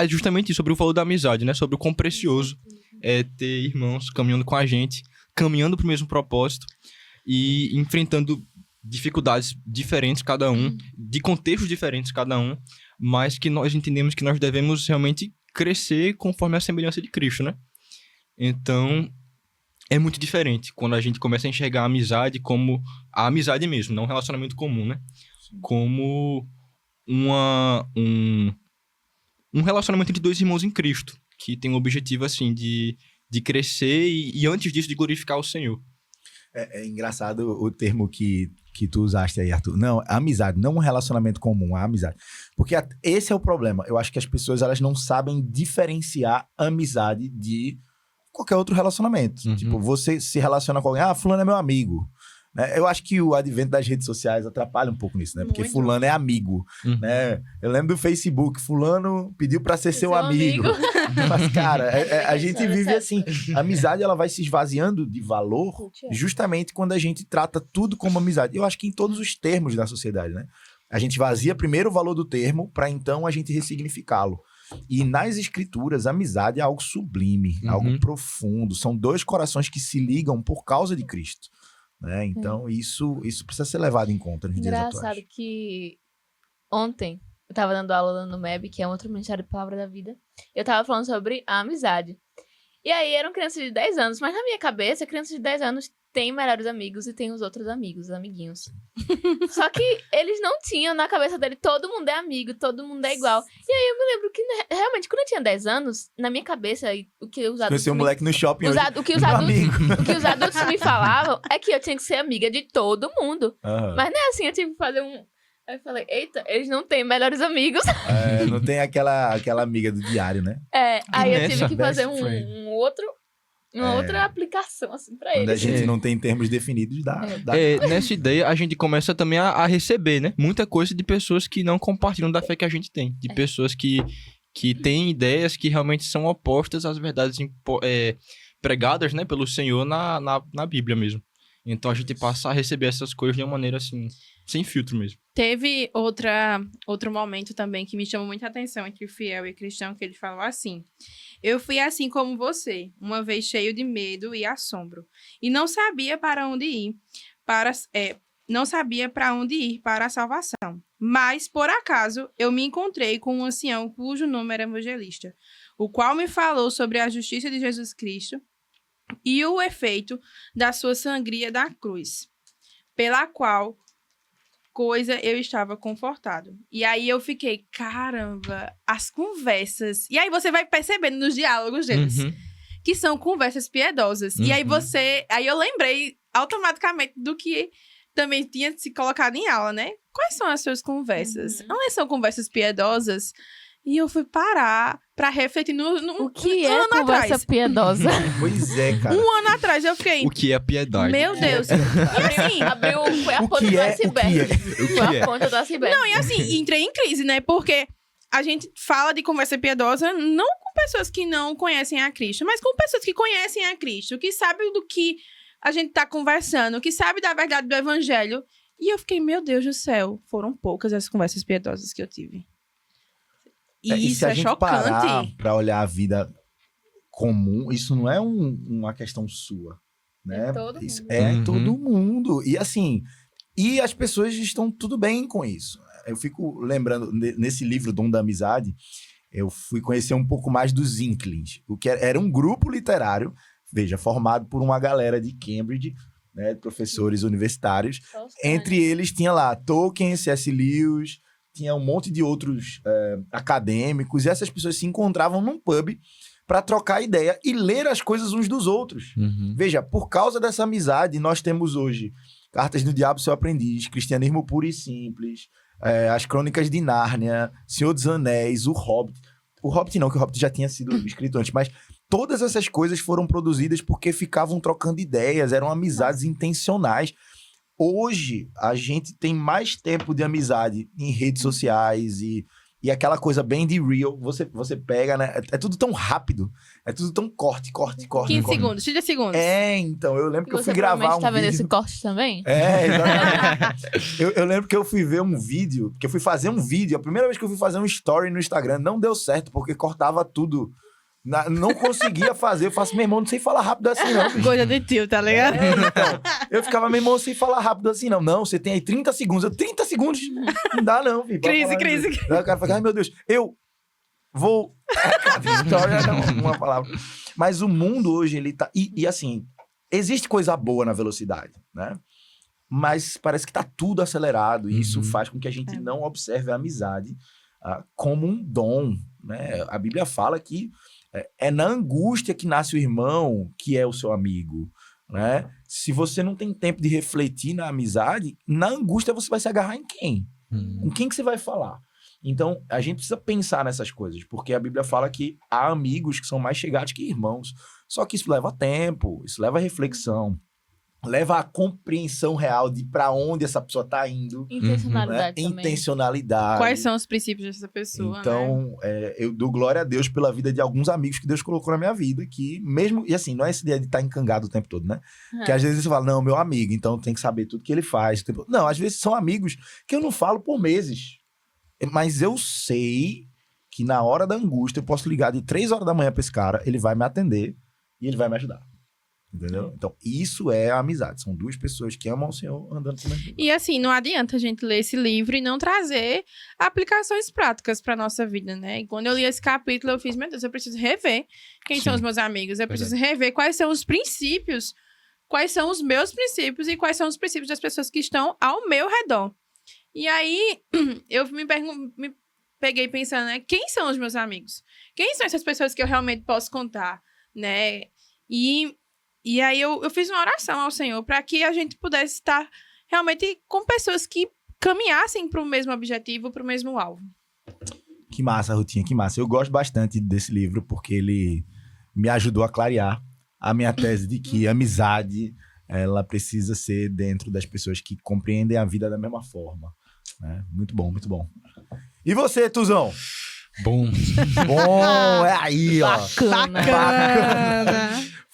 justamente sobre o valor da amizade, né? Sobre o quão precioso é ter irmãos caminhando com a gente, caminhando para o mesmo propósito e enfrentando dificuldades diferentes cada um, de contextos diferentes cada um, mas que nós entendemos que nós devemos realmente crescer conforme a semelhança de Cristo, né? Então, é muito diferente quando a gente começa a enxergar a amizade como a amizade mesmo, não um relacionamento comum, né? Como um relacionamento entre dois irmãos em Cristo, que tem o objetivo, assim, de crescer e antes disso, de glorificar o Senhor. É engraçado o termo que tu usaste aí, Arthur. Não, a amizade, não um relacionamento comum, a amizade. Porque esse é o problema. Eu acho que as pessoas, elas não sabem diferenciar amizade de qualquer outro relacionamento. Uhum. Tipo, você se relaciona com alguém, fulano é meu amigo. Né? Eu acho que o advento das redes sociais atrapalha um pouco nisso, né? Porque Muito. fulano é amigo, Uhum. né? Eu lembro do Facebook, fulano pediu pra ser seu amigo. Mas, cara, a gente vive assim. A amizade, ela vai se esvaziando de valor justamente quando a gente trata tudo como amizade. Eu acho que em todos os termos da sociedade, né? A gente vazia primeiro o valor do termo para então a gente ressignificá-lo. E nas escrituras, a amizade é algo sublime, algo profundo. São dois corações que se ligam por causa de Cristo. Né? Então, isso precisa ser levado em conta nos dias atuais. Engraçado que ontem eu tava dando aula no MEB, que é um outro Ministério de Palavra da Vida. Eu tava falando sobre a amizade. E aí eram crianças de 10 anos, mas na minha cabeça, crianças de 10 anos têm melhores amigos e tem os outros amigos, os amiguinhos. Só que eles não tinham na cabeça dele, todo mundo é amigo, todo mundo é igual. E aí eu me lembro que, realmente, quando eu tinha 10 anos, na minha cabeça, o que os adultos... Conheci um moleque no shopping hoje, o que os meu adultos, amigo. o que os adultos me falavam é que eu tinha que ser amiga de todo mundo. Aham. Mas não é assim, eu tive que fazer um... Aí eu falei, eita, eles não têm melhores amigos. É, não tem aquela amiga do diário, né? Aí eu nessa, tive que fazer best friend. uma outra aplicação, assim, pra Quando a eles. gente não tem termos definidos, dá. Nessa ideia, a gente começa também a receber, né? Muita coisa de pessoas que não compartilham da fé que a gente tem. De pessoas que têm ideias que realmente são opostas às verdades pregadas, né, pelo Senhor na Bíblia mesmo. Então a gente passa a receber essas coisas de uma maneira assim, sem filtro mesmo. Teve outro momento também que me chamou muita atenção entre o fiel e o cristão, que ele falou assim: eu fui assim como você, uma vez cheio de medo e assombro, e não sabia para onde ir para a salvação. Mas, por acaso, eu me encontrei com um ancião cujo nome era evangelista, o qual me falou sobre a justiça de Jesus Cristo e o efeito da sua sangria da cruz, pela qual coisa eu estava confortado. E aí eu fiquei, caramba, as conversas... E aí você vai percebendo nos diálogos deles, que são conversas piedosas. E aí Aí eu lembrei automaticamente do que também tinha se colocado em aula, né? Quais são as suas conversas? Elas são conversas piedosas? E eu fui parar pra refletir O que é ano conversa atrás. piedosa? Pois é, cara. Um ano atrás eu fiquei... O que é piedade? Meu Deus. E assim... Foi a O ponta que do é? iceberg. Foi a ponta do iceberg. Não, e assim, entrei em crise, né? Porque a gente fala de conversa piedosa não com pessoas que não conhecem a Cristo, mas com pessoas que conhecem a Cristo, que sabem do que a gente tá conversando, que sabem da verdade do evangelho. E eu fiquei, meu Deus do céu, foram poucas as conversas piedosas que eu tive. E se isso a é gente parar chocante. pra olhar a vida comum, isso não é uma questão sua, né? É todo Isso mundo. é todo mundo. E assim, e as pessoas estão tudo bem com isso. Eu fico lembrando, nesse livro Dom da Amizade, eu fui conhecer um pouco mais dos Inklings, o que era um grupo literário, veja, formado por uma galera de Cambridge, né, professores universitários. Entre eles tinha lá Tolkien, C.S. Lewis, tinha um monte de outros acadêmicos, e essas pessoas se encontravam num pub para trocar ideia e ler as coisas uns dos outros. Veja, por causa dessa amizade, nós temos hoje Cartas do Diabo, Seu Aprendiz, Cristianismo Puro e Simples, As Crônicas de Nárnia, Senhor dos Anéis, O Hobbit. O Hobbit não, que o Hobbit já tinha sido escrito antes, mas todas essas coisas foram produzidas porque ficavam trocando ideias, eram amizades intencionais. Hoje, a gente tem mais tempo de amizade em redes sociais e aquela coisa bem de real. Você pega, né? É tudo tão rápido. É tudo tão corte. 15 segundos, 30 segundos. Então, eu lembro que eu fui Você gravar provavelmente tá vendo vídeo. esse corte também? Exatamente. eu lembro que eu fui ver um vídeo, que eu fui fazer um vídeo. A primeira vez que eu fui fazer um story no Instagram, não deu certo, porque cortava tudo. Não conseguia fazer. Eu faço, meu irmão, não sei falar rápido assim, não. Bicho. Coisa de tio, tá ligado? Então, eu ficava, meu irmão, sem falar rápido assim, não. Não, você tem aí 30 segundos. 30 segundos? Não dá, não, filho. Crise. Aí o cara fala, ai, meu Deus, eu vou... Cada história é uma palavra. Mas o mundo hoje, ele tá... E assim, existe coisa boa na velocidade, né? mas parece que tá tudo acelerado. E isso Uhum. faz com que a gente não observe a amizade como um dom, né? A Bíblia fala que é na angústia que nasce o irmão, que é o seu amigo, né? Se você não tem tempo de refletir na amizade, na angústia você vai se agarrar em quem? Com quem que você vai falar? Então, a gente precisa pensar nessas coisas, porque a Bíblia fala que há amigos que são mais chegados que irmãos. Só que isso leva tempo, isso leva reflexão, leva a compreensão real de para onde essa pessoa tá indo, né? Intencionalidade também. Intencionalidade. Quais são os princípios dessa pessoa, né? Então, eu dou glória a Deus pela vida de alguns amigos que Deus colocou na minha vida, que mesmo... E assim, não é esse dia de estar encangado o tempo todo, né? Que às vezes você fala, não, meu amigo, então tem que saber tudo que ele faz. Não, às vezes são amigos que eu não falo por meses. Mas eu sei que na hora da angústia eu posso ligar de 3 horas da manhã pra esse cara, ele vai me atender e ele vai me ajudar. Entendeu? Então, isso é a amizade. São duas pessoas que amam o Senhor andando com ele. E assim, não adianta a gente ler esse livro e não trazer aplicações práticas para nossa vida, né? E quando eu li esse capítulo, eu fiz, meu Deus, eu preciso rever quem são os meus amigos. Eu preciso rever quais são os princípios, quais são os meus princípios e quais são os princípios das pessoas que estão ao meu redor. E aí, eu me peguei pensando, né? Quem são os meus amigos? Quem são essas pessoas que eu realmente posso contar, né? E aí eu fiz uma oração ao Senhor para que a gente pudesse estar realmente com pessoas que caminhassem para o mesmo objetivo, para o mesmo alvo. Que massa, Rutinha, que massa. Eu gosto bastante desse livro porque ele me ajudou a clarear a minha tese de que amizade, ela precisa ser dentro das pessoas que compreendem a vida da mesma forma. Né? Muito bom, muito bom. E você, Tuzão? Bom. Bom, é aí, ó. Bacana.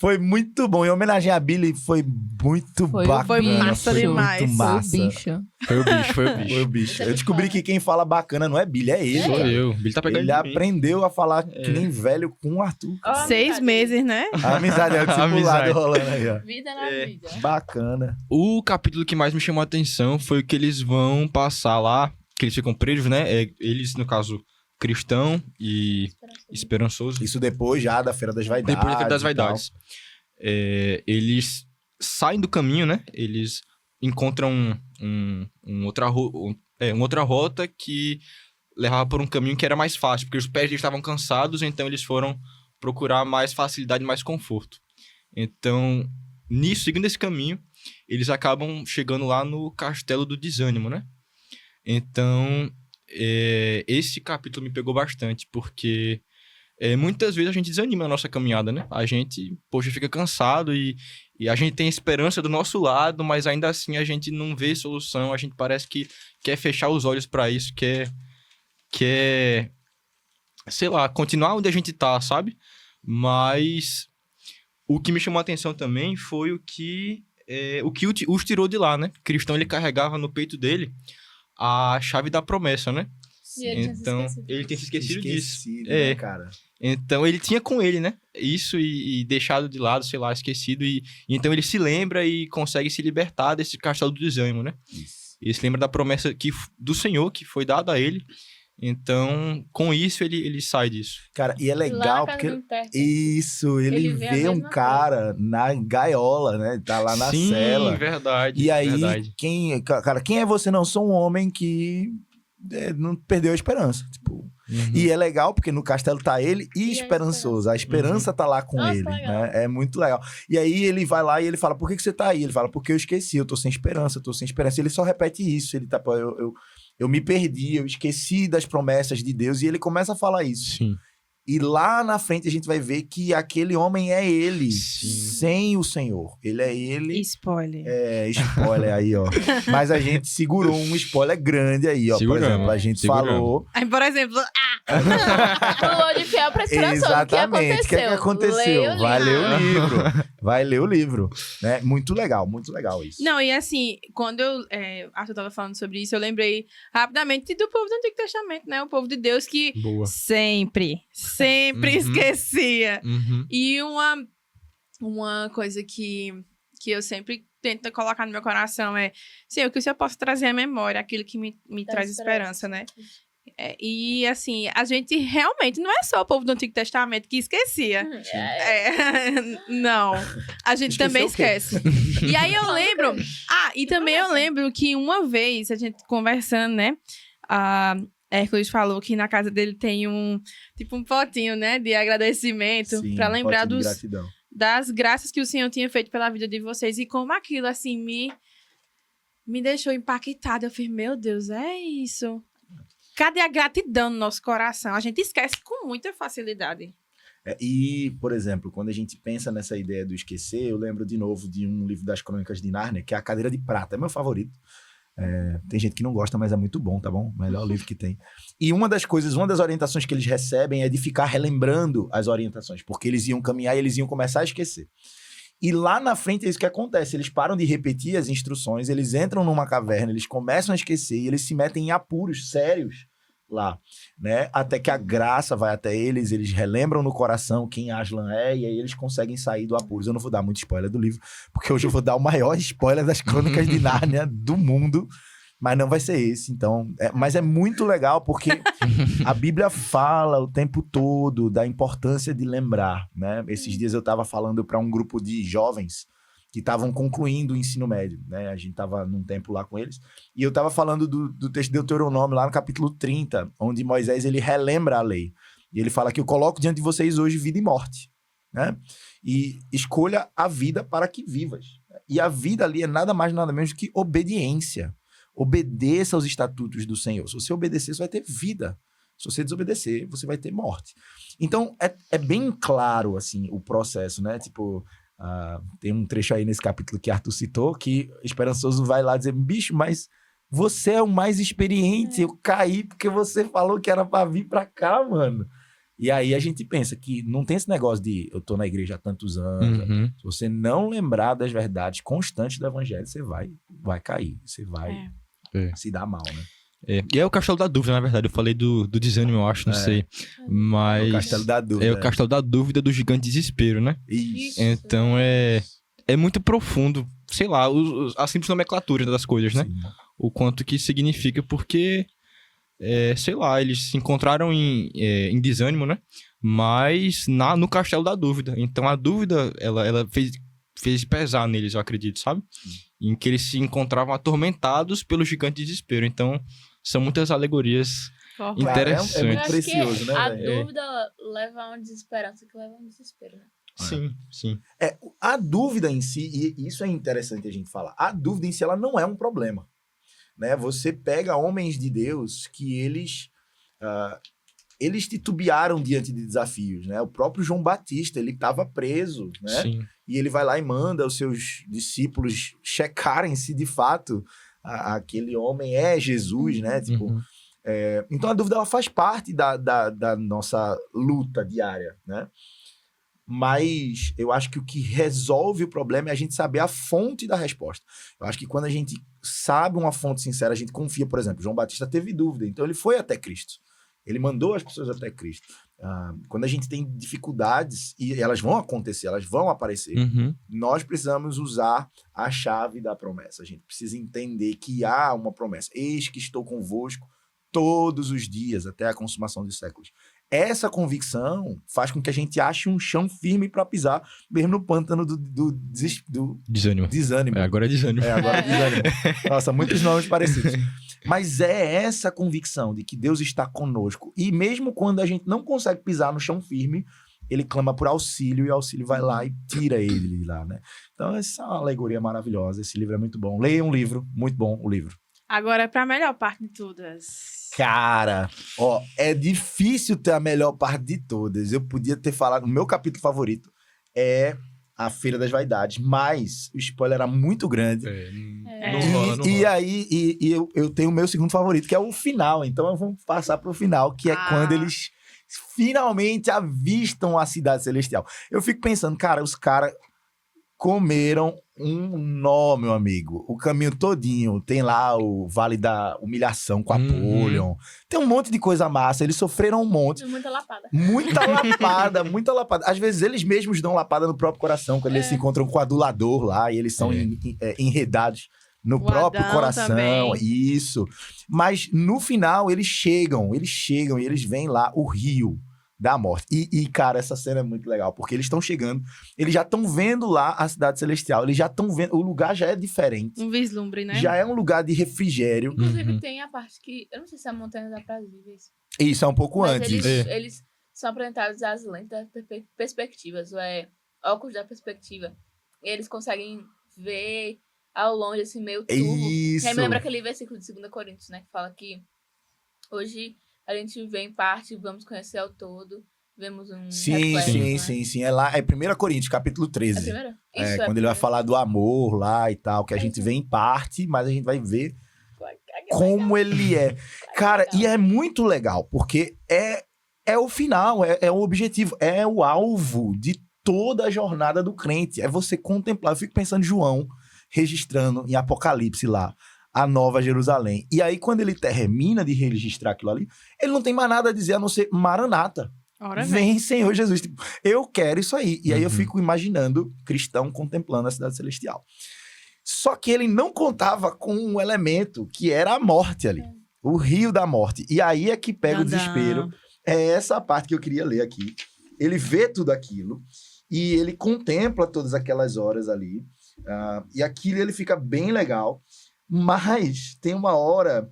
Foi muito bom. Em homenagem a Billy, foi muito bacana. Foi massa demais. Muito massa. Foi o bicho. Foi o bicho, foi o Foi bicho. o bicho. Você Eu me descobri fala. que quem fala bacana não é Billy, é ele. Sou cara. eu. Billy tá pegando Ele de mim. aprendeu a falar que nem velho com o Arthur. Ó, 6 amizade. meses, né? A amizade é o discipulado Amizade. rolando aí, ó. Vida na vida. Bacana. O capítulo que mais me chamou a atenção foi o que eles vão passar lá, que eles ficam presos, né? Eles, no caso, cristão e esperançoso. Isso depois já da Feira das Vaidades. Depois da Feira das e tal. Vaidades. Eles saem do caminho, né? Eles encontram outra rota que levava por um caminho que era mais fácil, porque os pés deles estavam cansados, então eles foram procurar mais facilidade, mais conforto. Então, nisso, seguindo esse caminho, eles acabam chegando lá no Castelo do Desânimo, né? Então, esse capítulo me pegou bastante, porque muitas vezes a gente desanima na nossa caminhada, né? A gente, poxa, fica cansado e a gente tem esperança do nosso lado, mas ainda assim a gente não vê solução, a gente parece que quer fechar os olhos para isso, quer, sei lá, continuar onde a gente tá, sabe? Mas o que me chamou a atenção também foi o que os tirou de lá, né? O cristão, ele carregava no peito dele a chave da promessa, né? E ele tinha se Então, esquecido. ele tem se esquecido disso. né, cara? Então, ele tinha com ele, né? Isso e deixado de lado, sei lá, esquecido. E então, ele se lembra e consegue se libertar desse castelo do desânimo, né? Isso. Ele se lembra da promessa do Senhor que foi dada a ele. Então, com isso, ele sai disso. Cara, e é Lá na legal casa porque... do intérprete. Isso, ele Ele vê a vê um mesma cara na gaiola, né? Tá lá na Sim, cela. verdade. E aí, verdade. quem é você? Não, sou um homem que não perdeu a esperança. Tipo, Uhum. E é legal porque no castelo tá ele e E a esperançoso. A esperança tá lá com Nossa, ele, legal. né? É muito legal. E aí ele vai lá e ele fala, por que você tá aí? Ele fala, porque eu esqueci, eu tô sem esperança, eu tô sem esperança. Ele só repete isso, ele tá, pô, eu me perdi, eu esqueci das promessas de Deus. E ele começa a falar isso. Sim. E lá na frente a gente vai ver que aquele homem é ele, Sim. sem o Senhor. Ele é ele. Spoiler. Spoiler aí, ó. Mas a gente segurou um spoiler grande aí, ó. Seguramos, Por exemplo, a gente seguramos. falou... Aí, por exemplo, Pulou de fiel pra esperança. Exatamente. O que aconteceu? Leia o Vai ler livro. o livro. Vai ler o livro. Né? Muito legal isso. não, e assim, quando Arthur tava falando sobre isso, eu lembrei rapidamente do povo do Antigo Testamento, né? O povo de Deus que Boa. sempre Uhum. esquecia. Uhum. E uma coisa que eu sempre tento colocar no meu coração é, Senhor, que o Senhor possa trazer à memória aquilo que me traz esperança, né? E, assim, a gente realmente não é só o povo do Antigo Testamento que esquecia. Não. A gente também esquece. E aí eu lembro... e também eu lembro que uma vez, a gente conversando, né? A Hércules falou que na casa dele tem um potinho, né? De agradecimento. Sim, pra lembrar pote de gratidão. das graças que o Senhor tinha feito pela vida de vocês. E como aquilo, assim, me deixou impactada. Eu fiz, meu Deus, é isso. Cadê a gratidão no nosso coração? A gente esquece com muita facilidade. E, por exemplo, quando a gente pensa nessa ideia do esquecer, eu lembro de novo de um livro das Crônicas de Nárnia, que é A Cadeira de Prata. É meu favorito. Tem gente que não gosta, mas é muito bom, tá bom? Melhor livro que tem. E uma das orientações que eles recebem é de ficar relembrando as orientações, porque eles iam caminhar e eles iam começar a esquecer. E lá na frente é isso que acontece. Eles param de repetir as instruções, eles entram numa caverna, eles começam a esquecer e eles se metem em apuros sérios lá, né? Até que a graça vai até eles, eles relembram no coração quem Aslan é e aí eles conseguem sair do apuros. Eu não vou dar muito spoiler do livro, porque hoje eu vou dar o maior spoiler das Crônicas de Nárnia do mundo, mas não vai ser esse, então... mas é muito legal, porque a Bíblia fala o tempo todo da importância de lembrar, né? Esses dias eu estava falando para um grupo de jovens que estavam concluindo o ensino médio, né? A gente estava num tempo lá com eles, e eu estava falando do texto de Deuteronômio, lá no capítulo 30, onde Moisés, ele relembra a lei. E ele fala que eu coloco diante de vocês hoje vida e morte, né? E escolha a vida para que vivas. E a vida ali é nada mais, nada menos que obediência. Obedeça aos estatutos do Senhor. Se você obedecer, você vai ter vida. Se você desobedecer, você vai ter morte. Então, é bem claro, assim, o processo, né? Tipo, tem um trecho aí nesse capítulo que Arthur citou, que Esperançoso vai lá dizer, bicho, mas você é o mais experiente, eu caí porque você falou que era pra vir pra cá, mano. E aí a gente pensa que não tem esse negócio de eu tô na igreja há tantos anos. Se você não lembrar das verdades constantes do evangelho, você vai cair, você vai se dar mal, né? E é o castelo da dúvida, na verdade. Eu falei do desânimo, eu acho, não sei. Mas... o castelo da dúvida. É o castelo da dúvida do gigante desespero, né? Isso. Então é muito profundo, sei lá, a simples nomenclatura das coisas, né? Sim. O quanto que significa, porque, sei lá, eles se encontraram em desânimo, né? Mas no castelo da dúvida. Então a dúvida, ela fez pesar neles, eu acredito, sabe? Em que eles se encontravam atormentados pelo gigante desespero. Então, são muitas alegorias interessantes. É muito precioso, né? A dúvida leva a uma desesperança que leva a um desespero, né? Sim. A dúvida em si, e isso é interessante a gente falar, a dúvida em si, ela não é um problema, né? Você pega homens de Deus que eles titubearam diante de desafios, né? O próprio João Batista, ele estava preso, né? Sim. E ele vai lá e manda os seus discípulos checarem se de fato aquele homem é Jesus, né? Tipo, então a dúvida, ela faz parte da nossa luta diária, né? Mas eu acho que o que resolve o problema é a gente saber a fonte da resposta. Eu acho que quando a gente sabe uma fonte sincera, a gente confia. Por exemplo, João Batista teve dúvida, então ele foi até Cristo. Ele mandou as pessoas até Cristo. Quando a gente tem dificuldades, e elas vão acontecer, elas vão aparecer, nós precisamos usar a chave da promessa. A gente precisa entender que há uma promessa. Eis que estou convosco todos os dias, até a consumação dos séculos. Essa convicção faz com que a gente ache um chão firme para pisar, mesmo no pântano do desânimo. Agora é desânimo. Agora é desânimo. Nossa, muitos nomes parecidos. Mas é essa convicção de que Deus está conosco. E mesmo quando a gente não consegue pisar no chão firme, ele clama por auxílio e o auxílio vai lá e tira ele de lá, né? Então, essa é uma alegoria maravilhosa. Esse livro é muito bom. Leia um livro, muito bom o livro. Agora, para a melhor parte de todas. Cara, é difícil ter a melhor parte de todas. Eu podia ter falado, o meu capítulo favorito é A Feira das Vaidades, mas o spoiler era muito grande. Não rola. E aí, eu tenho o meu segundo favorito, que é o final. Então, eu vou passar pro final, que é quando eles finalmente avistam a Cidade Celestial. Eu fico pensando, cara, os caras comeram um nó, meu amigo. O caminho todinho. Tem lá o Vale da Humilhação com Apollyon. Tem um monte de coisa massa. Eles sofreram um monte. Muita lapada. Muita lapada. Às vezes eles mesmos dão lapada no próprio coração, quando eles se encontram com o adulador lá e eles são enredados no O próprio Adão coração, também. isso. Mas no final eles chegam e eles veem lá o rio da morte. Cara, essa cena é muito legal, porque eles estão chegando, eles já estão vendo lá a cidade celestial, eles já estão vendo, o lugar já é diferente, Um vislumbre, né? já é um lugar de refrigério. Inclusive, Uhum. tem a parte que... Eu não sei se é a Montanha da Prazíveis. Isso é um pouco Mas antes. eles são apresentados às lentes das perspectivas, ou óculos da perspectiva. E eles conseguem ver ao longe, assim, meio turvo. Isso. E aí me lembra aquele versículo de 2 Coríntios, né? Que fala que hoje a gente vê em parte, vamos conhecer ao todo, vemos um reflexo, né? Sim. É lá, é 1 Coríntios, capítulo É a 13. primeira? É, Isso, quando ele vai falar do amor lá e tal, que a gente vê em parte, mas a gente vai ver como ele é. Cara, e é muito legal, porque é o final, é o objetivo, é o alvo de toda a jornada do crente. É você contemplar. Eu fico pensando em João registrando em Apocalipse lá a Nova Jerusalém. E aí, quando ele termina de registrar aquilo ali, ele não tem mais nada a dizer a não ser Maranata. Ora vem. Vem, Senhor Jesus. Tipo, eu quero isso aí. E aí eu Uhum. fico imaginando cristão contemplando a cidade celestial. Só que ele não contava com um elemento que era a morte ali. O rio da morte. E aí é que pega o Tadã. desespero. É essa parte que eu queria ler aqui. Ele vê tudo aquilo e ele contempla todas aquelas horas ali. E aquilo ele fica bem legal. Mas tem uma hora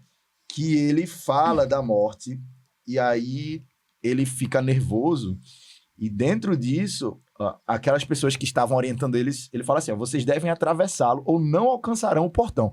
que ele fala da morte e aí ele fica nervoso. E dentro disso, aquelas pessoas que estavam orientando eles, ele fala assim, ó, vocês devem atravessá-lo ou não alcançarão o portão.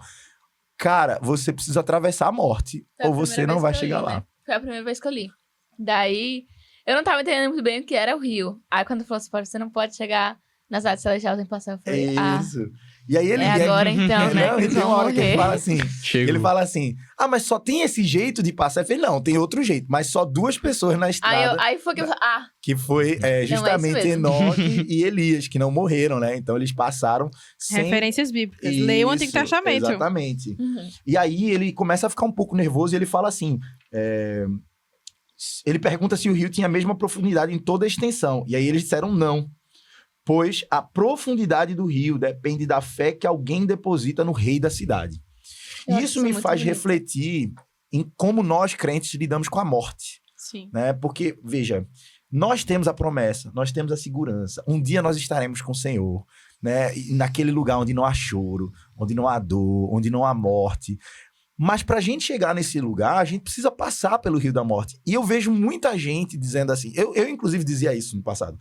Cara, você precisa atravessar a morte Foi a ou você primeira não vez vai que eu chegar li, lá. né? Foi a primeira vez que eu li. Daí, eu não tava entendendo muito bem o que era o rio. Aí, quando falou assim, você não pode chegar na cidade celestial sem passar, eu falei, Isso. E aí ele... é agora então, né, Não, que e eles tem vão uma hora que ele morrer. fala assim... Chegou. Ele fala assim, mas só tem esse jeito de passar? Eu falei, não, tem outro jeito. Mas só 2 pessoas na estrada, Aí foi que eu falei, que foi justamente mesmo. Enoque e Elias, que não morreram, né? Então eles passaram sem... Referências bíblicas. Leia o Antigo Isso, Testamento. Exatamente. Uhum. E aí ele começa a ficar um pouco nervoso e ele fala assim... Ele pergunta se o rio tinha a mesma profundidade em toda a extensão. E aí eles disseram não. Pois a profundidade do rio depende da fé que alguém deposita no rei da cidade. Eu E acho isso isso me muito faz bonito. refletir em como nós, crentes, lidamos com a morte. Sim. Né? Porque, veja, nós temos a promessa, nós temos a segurança. Um dia nós estaremos com o Senhor, né? E naquele lugar onde não há choro, onde não há dor, onde não há morte. Mas para a gente chegar nesse lugar, a gente precisa passar pelo Rio da Morte. E eu vejo muita gente dizendo assim, eu inclusive dizia isso no passado.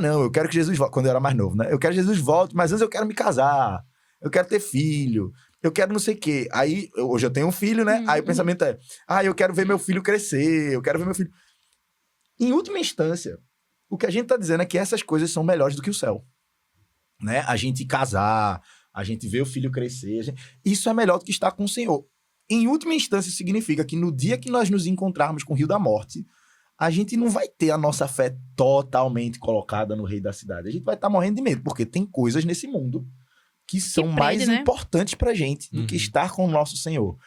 Não, eu quero que Jesus volte, quando eu era mais novo, né? Eu quero que Jesus volte, mas antes eu quero me casar, eu quero ter filho, eu quero não sei o quê. Aí, hoje eu tenho um filho, né? Aí o pensamento é, eu quero ver meu filho crescer, eu quero ver meu filho... Em última instância, o que a gente tá dizendo é que essas coisas são melhores do que o céu. Né? A gente casar, a gente ver o filho crescer, isso é melhor do que estar com o Senhor. Em última instância, significa que no dia que nós nos encontrarmos com o Rio da Morte, a gente não vai ter a nossa fé totalmente colocada no rei da cidade. A gente vai estar morrendo de medo, porque tem coisas nesse mundo que são prende, mais né? importantes pra gente do que estar com o nosso Senhor.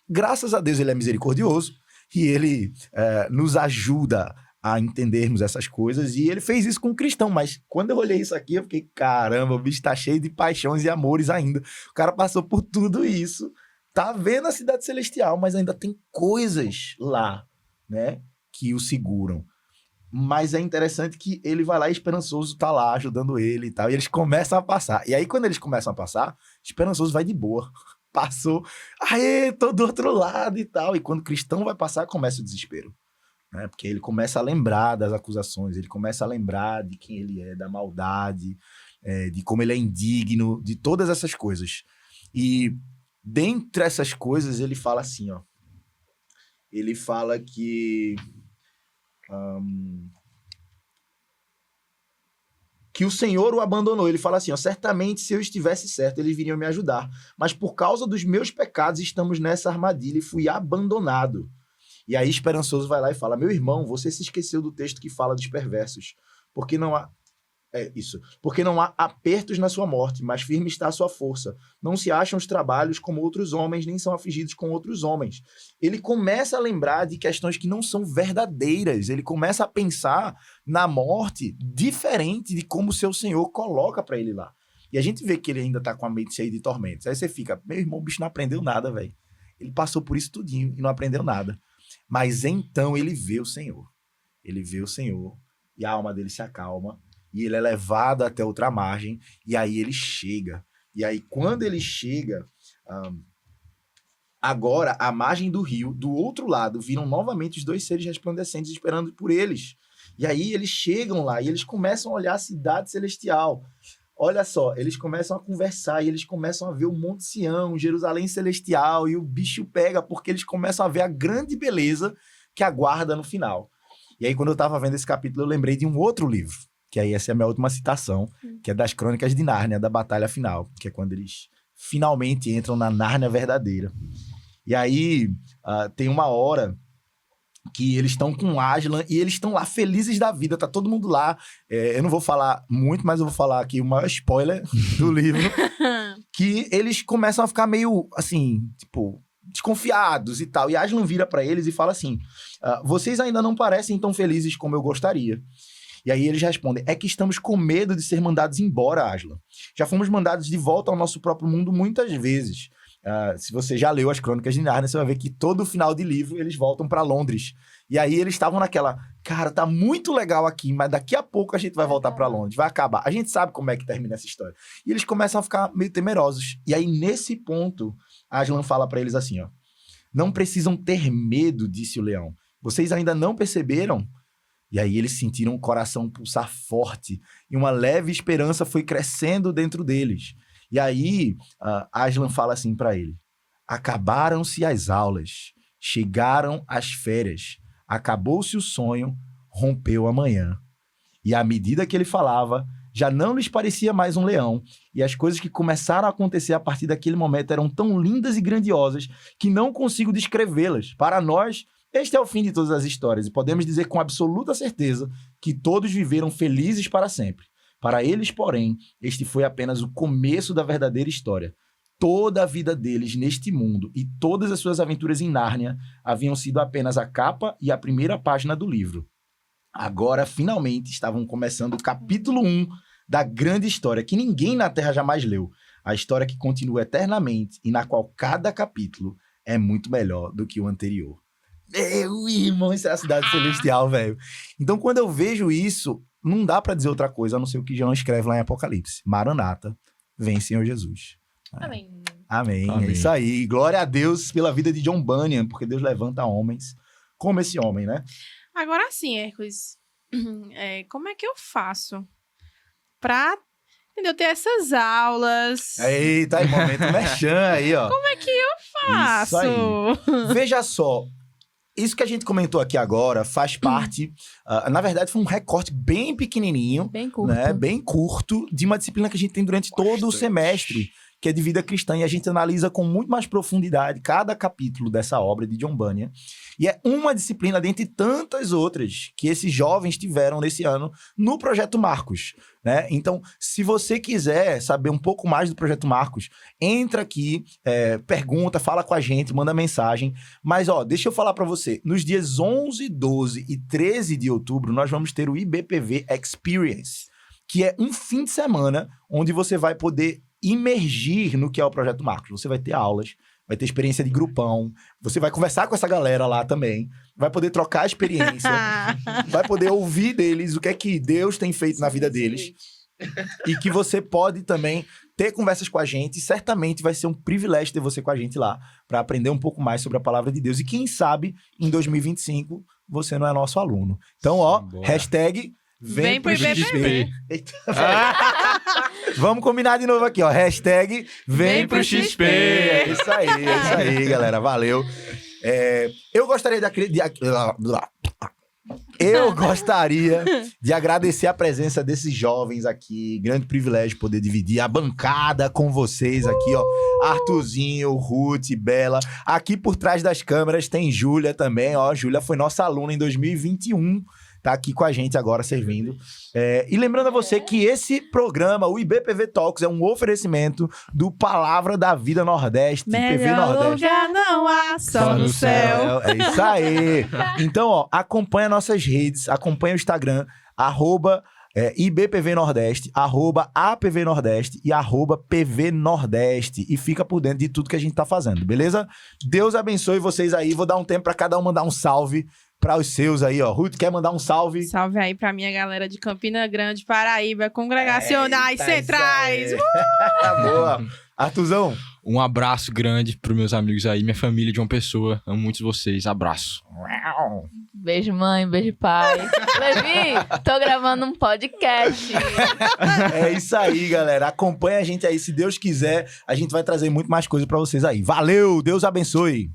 Graças a Deus, ele é misericordioso e ele nos ajuda a entendermos essas coisas, e ele fez isso com o cristão, mas quando eu olhei isso aqui, eu fiquei, caramba, o bicho tá cheio de paixões e amores ainda. O cara passou por tudo isso, tá vendo a cidade celestial, mas ainda tem coisas lá, né, que o seguram. Mas é interessante que ele vai lá e Esperançoso tá lá ajudando ele e tal, e eles começam a passar. E aí, quando eles começam a passar, Esperançoso vai de boa. Passou, tô do outro lado e tal. E quando o cristão vai passar, começa o desespero. Né? Porque ele começa a lembrar das acusações, ele começa a lembrar de quem ele é, da maldade, de como ele é indigno, de todas essas coisas. E dentre essas coisas, ele fala assim, ó. Ele fala que o Senhor o abandonou. Ele fala assim, ó, certamente se eu estivesse certo, eles viriam me ajudar. Mas por causa dos meus pecados, estamos nessa armadilha e fui abandonado. E aí Esperançoso vai lá e fala, meu irmão, você se esqueceu do texto que fala dos perversos. Porque não há... Porque não há apertos na sua morte, mas firme está a sua força. Não se acham os trabalhos como outros homens, nem são afligidos com outros homens. Ele começa a lembrar de questões que não são verdadeiras. Ele começa a pensar na morte diferente de como o seu Senhor coloca para ele lá. E a gente vê que ele ainda tá com a mente cheia de tormentos. Aí você fica, meu irmão, o bicho não aprendeu nada, velho. Ele passou por isso tudinho e não aprendeu nada. Mas então ele vê o Senhor. Ele vê o Senhor e a alma dele se acalma. E ele é levado até outra margem. E aí ele chega. E aí quando ele chega... agora, à margem do rio, do outro lado, viram novamente os 2 seres resplandecentes esperando por eles. E aí eles chegam lá e eles começam a olhar a cidade celestial. Olha só, eles começam a conversar e eles começam a ver o Monte Sião, Jerusalém celestial, e o bicho pega porque eles começam a ver a grande beleza que aguarda no final. E aí, quando eu estava vendo esse capítulo, eu lembrei de um outro livro, que aí essa é a minha última citação, que é das Crônicas de Nárnia, da Batalha Final, que é quando eles finalmente entram na Nárnia verdadeira. E aí, tem uma hora que eles estão com Aslan e eles estão lá felizes da vida, tá todo mundo lá. Eu não vou falar muito, mas eu vou falar aqui o maior spoiler do livro, que eles começam a ficar meio, assim, tipo, desconfiados e tal. E Aslan vira pra eles e fala assim, vocês ainda não parecem tão felizes como eu gostaria. E aí eles respondem, é que estamos com medo de ser mandados embora, Aslan. Já fomos mandados de volta ao nosso próprio mundo muitas vezes. Se você já leu as Crônicas de Nárnia, você vai ver que todo final de livro eles voltam pra Londres. E aí eles estavam naquela, cara, tá muito legal aqui, mas daqui a pouco a gente vai voltar pra Londres, vai acabar. A gente sabe como é que termina essa história. E eles começam a ficar meio temerosos. E aí, nesse ponto, Aslan fala pra eles assim, ó, não precisam ter medo, disse o leão. Vocês ainda não perceberam? E aí eles sentiram o coração pulsar forte e uma leve esperança foi crescendo dentro deles. E aí, Aslan fala assim pra ele, acabaram-se as aulas, chegaram as férias, acabou-se o sonho, rompeu a manhã. E à medida que ele falava, já não lhes parecia mais um leão, e as coisas que começaram a acontecer a partir daquele momento eram tão lindas e grandiosas que não consigo descrevê-las. Para nós, este é o fim de todas as histórias, e podemos dizer com absoluta certeza que todos viveram felizes para sempre. Para eles, porém, este foi apenas o começo da verdadeira história. Toda a vida deles neste mundo e todas as suas aventuras em Nárnia haviam sido apenas a capa e a primeira página do livro. Agora, finalmente, estavam começando o capítulo 1 da grande história que ninguém na Terra jamais leu. A história que continua eternamente e na qual cada capítulo é muito melhor do que o anterior. Meu irmão, isso é a cidade celestial, velho. Então, quando eu vejo isso, não dá pra dizer outra coisa, a não ser o que João escreve lá em Apocalipse. Maranata, vem Senhor Jesus. Amém. Amém. É isso aí. Glória a Deus pela vida de John Bunyan, porque Deus levanta homens como esse homem, né? Agora sim, Hércules, como é que eu faço pra, entendeu, ter essas aulas? Eita, aí, momento merchan aí, ó. Como é que eu faço? Isso aí. Veja só, isso que a gente comentou aqui agora faz parte, na verdade foi um recorte bem pequenininho, Bem curto. né, bem curto, de uma disciplina que a gente tem durante todo o semestre, que é de vida cristã, e a gente analisa com muito mais profundidade cada capítulo dessa obra de John Bunyan. E é uma disciplina dentre tantas outras que esses jovens tiveram nesse ano no Projeto Marcos, né? Então, se você quiser saber um pouco mais do Projeto Marcos, entra aqui, pergunta, fala com a gente, manda mensagem. Mas, ó, deixa eu falar pra você, nos dias 11, 12 e 13 de outubro, nós vamos ter o IBPV Experience, que é um fim de semana onde você vai poder imergir no que é o Projeto Marcos. Você vai ter aulas, vai ter experiência de grupão, você vai conversar com essa galera lá também, vai poder trocar experiência, vai poder ouvir deles o que é que Deus tem feito na vida deles. E que você pode também ter conversas com a gente. Certamente vai ser um privilégio ter você com a gente lá, para aprender um pouco mais sobre a palavra de Deus. E quem sabe, em 2025, você não é nosso aluno. Então, ó, hashtag Vem pro XP. Vamos combinar de novo aqui, ó. Hashtag Vem pro XP. É isso aí, galera. Valeu. Eu gostaria de agradecer a presença desses jovens aqui. Grande privilégio poder dividir a bancada com vocês aqui, ó. Arthurzinho, Ruth, Bela. Aqui por trás das câmeras tem Júlia também, ó. Júlia foi nossa aluna em 2021. Tá aqui com a gente agora, servindo. E lembrando a você que esse programa, o IBPV Talks, é um oferecimento do Palavra da Vida Nordeste. PV Nordeste. Lugar não há, só no céu. É isso aí. Então, ó, acompanha nossas redes, acompanha o Instagram, IBPV Nordeste, @APV Nordeste e @PV Nordeste. E fica por dentro de tudo que a gente tá fazendo, beleza? Deus abençoe vocês aí. Vou dar um tempo pra cada um mandar um salve para os seus aí, ó. Ruth, quer mandar um salve? Salve aí pra minha galera de Campina Grande, Paraíba, Congregacionais Eita, Centrais. isso aí. Boa. Arthurzão. Um abraço grande pros meus amigos aí, minha família de uma pessoa. Amo muitos vocês. Abraço. Beijo, mãe. Beijo, pai. Levi, tô gravando um podcast. É isso aí, galera. Acompanha a gente aí. Se Deus quiser, a gente vai trazer muito mais coisa pra vocês aí. Valeu! Deus abençoe!